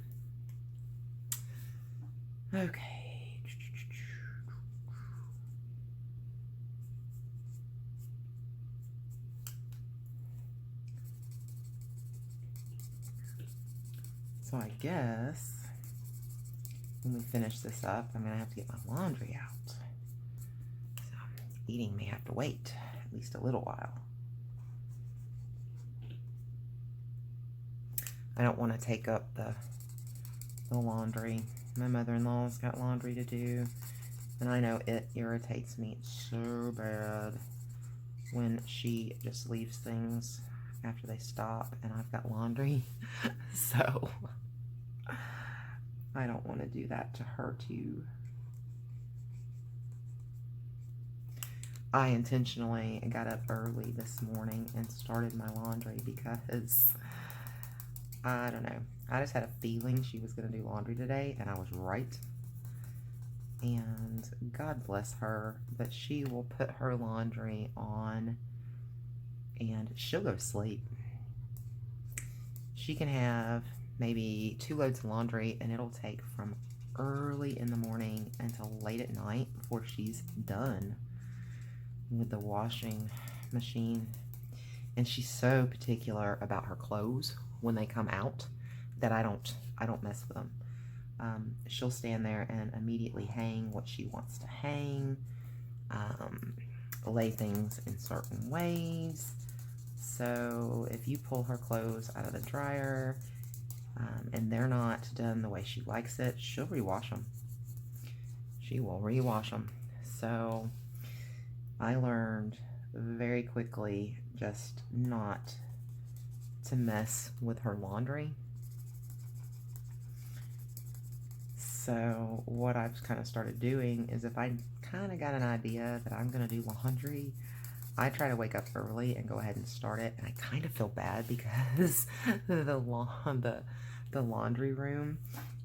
Okay. So I guess when we finish this up, I'm going to have to get my laundry out. So eating may have to wait at least a little while. I don't want to take up the laundry. My mother-in-law's got laundry to do, and I know it irritates me so bad when she just leaves things after they stop and I've got laundry. So I don't want to do that to her too. I intentionally got up early this morning and started my laundry because I don't know. I just had a feeling she was going to do laundry today, and I was right. And God bless her, but she will put her laundry on and she'll go to sleep. She can have maybe 2 loads of laundry, and it'll take from early in the morning until late at night before she's done with the washing machine. And she's so particular about her clothes when they come out that I don't mess with them. She'll stand there and immediately hang what she wants to hang, lay things in certain ways. So if you pull her clothes out of the dryer and they're not done the way she likes it, she'll rewash them. She will rewash them. So I learned very quickly just not to mess with her laundry. So what I've kind of started doing is if I kind of got an idea that I'm going to do laundry, I try to wake up early and go ahead and start it. And I kind of feel bad because the laundry room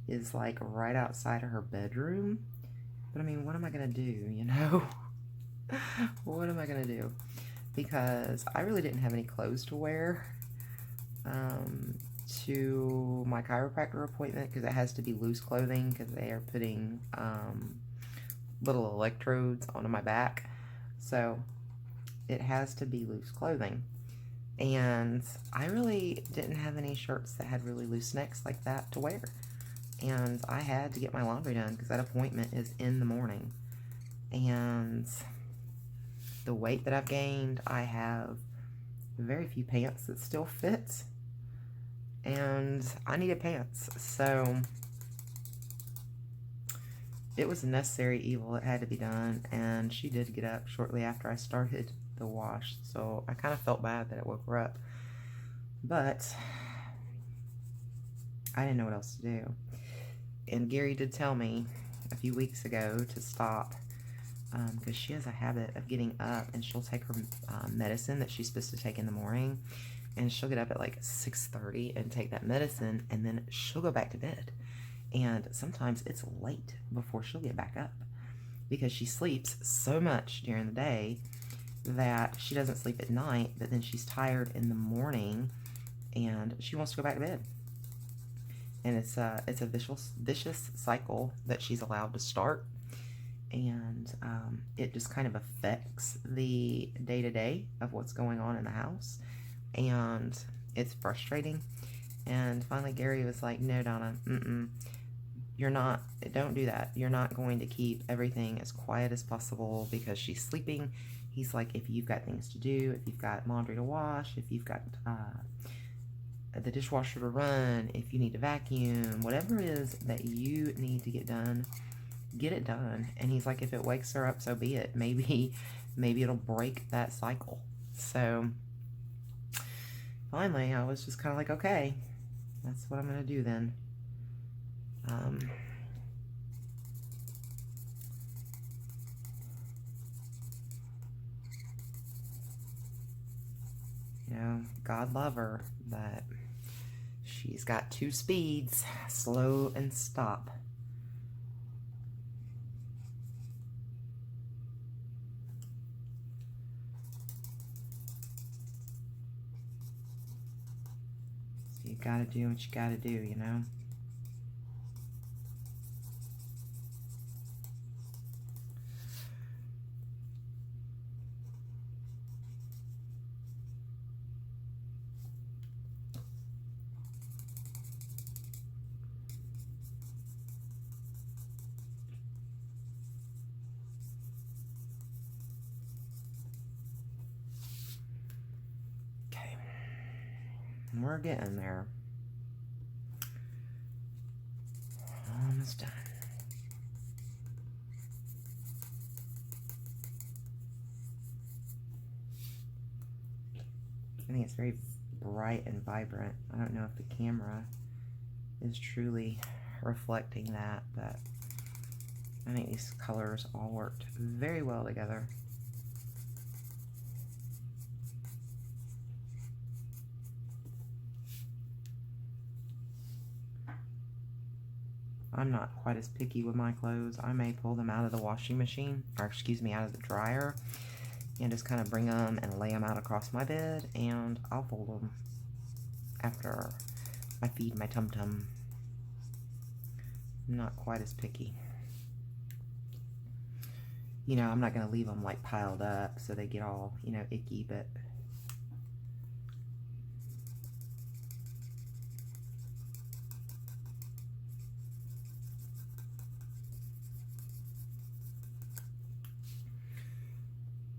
is like right outside of her bedroom. But I mean, what am I going to do, you know? What am I going to do? Because I really didn't have any clothes to wear to my chiropractor appointment, because it has to be loose clothing because they are putting little electrodes onto my back. So it has to be loose clothing. And I really didn't have any shirts that had really loose necks like that to wear. And I had to get my laundry done because that appointment is in the morning. And the weight that I've gained, I have very few pants that still fit. And I needed pants. So it was a necessary evil. It had to be done. And she did get up shortly after I started the wash. So I kind of felt bad that it woke her up. But I didn't know what else to do. And Gary did tell me a few weeks ago to stop, because she has a habit of getting up and she'll take her medicine that she's supposed to take in the morning, and she'll get up at like 6:30 and take that medicine, and then she'll go back to bed. And sometimes it's late before she'll get back up because she sleeps so much during the day that she doesn't sleep at night, but then she's tired in the morning and she wants to go back to bed. And it's a vicious cycle that she's allowed to start, and it just kind of affects the day-to-day of what's going on in the house, and it's frustrating. And finally Gary was like, no, Donna, don't do that. You're not going to keep everything as quiet as possible because she's sleeping. He's like, if you've got things to do, if you've got laundry to wash, if you've got the dishwasher to run, if you need to vacuum, whatever it is that you need to get done, get it done. And he's like, if it wakes her up, so be it. Maybe it'll break that cycle. So finally I was just kind of like, okay, that's what I'm gonna do then. You know, God love her, but she's got 2 speeds, slow and stop. So you gotta do what you gotta do, you know? We're getting there. Almost done. I think it's very bright and vibrant. I don't know if the camera is truly reflecting that, but I think these colors all worked very well together. I'm not quite as picky with my clothes. I may pull them out of the washing machine, or excuse me, out of the dryer, and just kind of bring them and lay them out across my bed, and I'll fold them after I feed my tum-tum. I'm not quite as picky. You know, I'm not going to leave them like piled up so they get all, you know, icky, but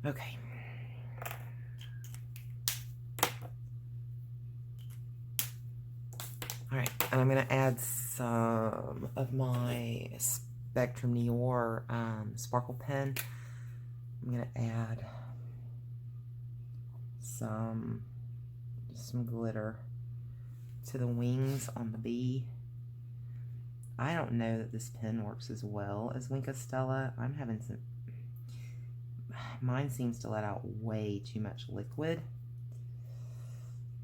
okay. Alright, and I'm going to add some of my Spectrum Noir sparkle pen. I'm going to add some glitter to the wings on the bee. I don't know that this pen works as well as Wink of Stella. I'm having some... Mine seems to let out way too much liquid.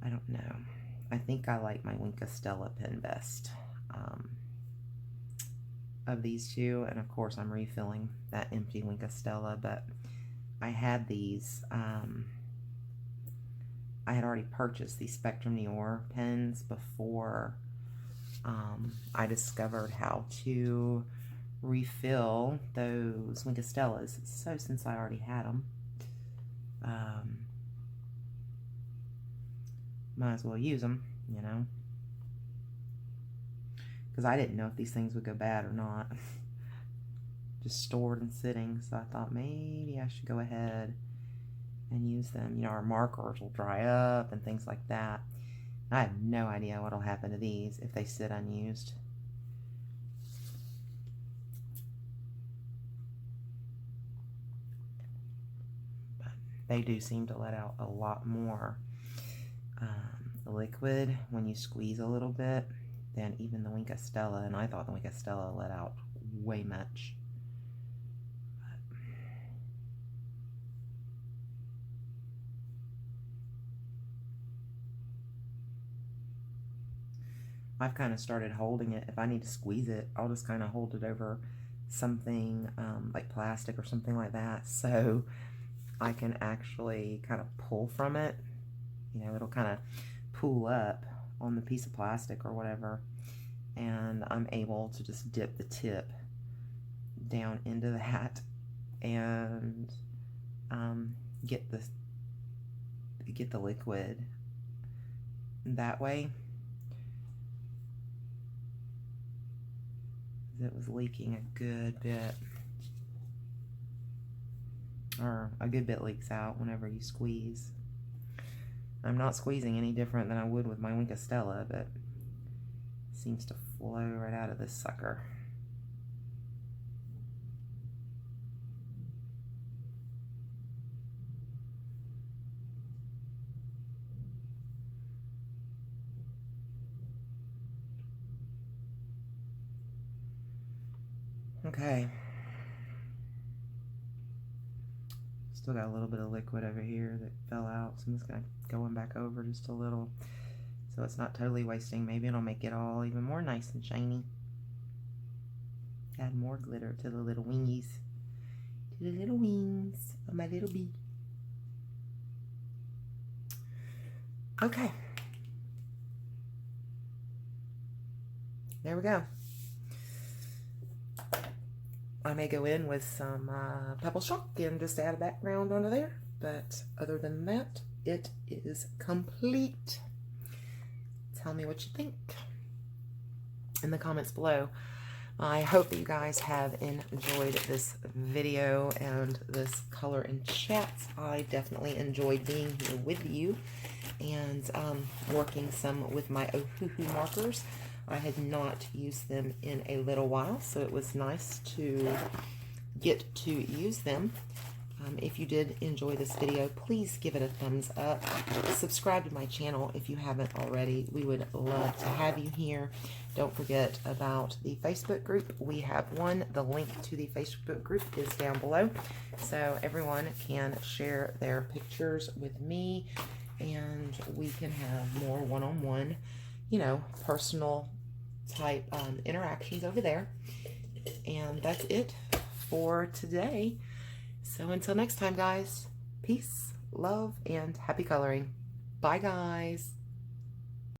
I don't know. I think I like my Wink of Stella pen best of these two. And of course I'm refilling that empty Wink of Stella, but I had these, I had already purchased these Spectrum Noir pens before I discovered how to refill those Wink of Stellas. So since I already had them, might as well use them, you know, because I didn't know if these things would go bad or not. Just stored and sitting, so I thought maybe I should go ahead and use them. You know, our markers will dry up and things like that. I have no idea what will happen to these if they sit unused. But they do seem to let out a lot more liquid when you squeeze a little bit than even the Wink of Stella, and I thought the Wink of Stella let out way much. I've kind of started holding it. If I need to squeeze it, I'll just kind of hold it over something like plastic or something like that, so I can actually kind of pull from it. You know, it'll kind of pull up on the piece of plastic or whatever, and I'm able to just dip the tip down into that and get the liquid that way. It was leaking a good bit, or a good bit leaks out whenever you squeeze. I'm not squeezing any different than I would with my Wink of Stella, but it seems to flow right out of this sucker. Okay. Still got a little bit of liquid over here that fell out, so I'm just going to go back over just a little so it's not totally wasting. Maybe it'll make it all even more nice and shiny. Add more glitter to the little wingies. To the little wings of my little bee. Okay. There we go. I may go in with some pebble chalk and just add a background under there, but other than that, it is complete. Tell me what you think in the comments below. I hope that you guys have enjoyed this video and this color and chat. I definitely enjoyed being here with you and working some with my Ohuhu markers. I had not used them in a little while, so it was nice to get to use them. If you did enjoy this video, please give it a thumbs up. Subscribe to my channel if you haven't already. We would love to have you here. Don't forget about the Facebook group. We have one. The link to the Facebook group is down below, so everyone can share their pictures with me, and we can have more one-on-one, you know, personal type interactions over there. And that's it for today. So until next time, guys, peace, love, and happy coloring. Bye, guys.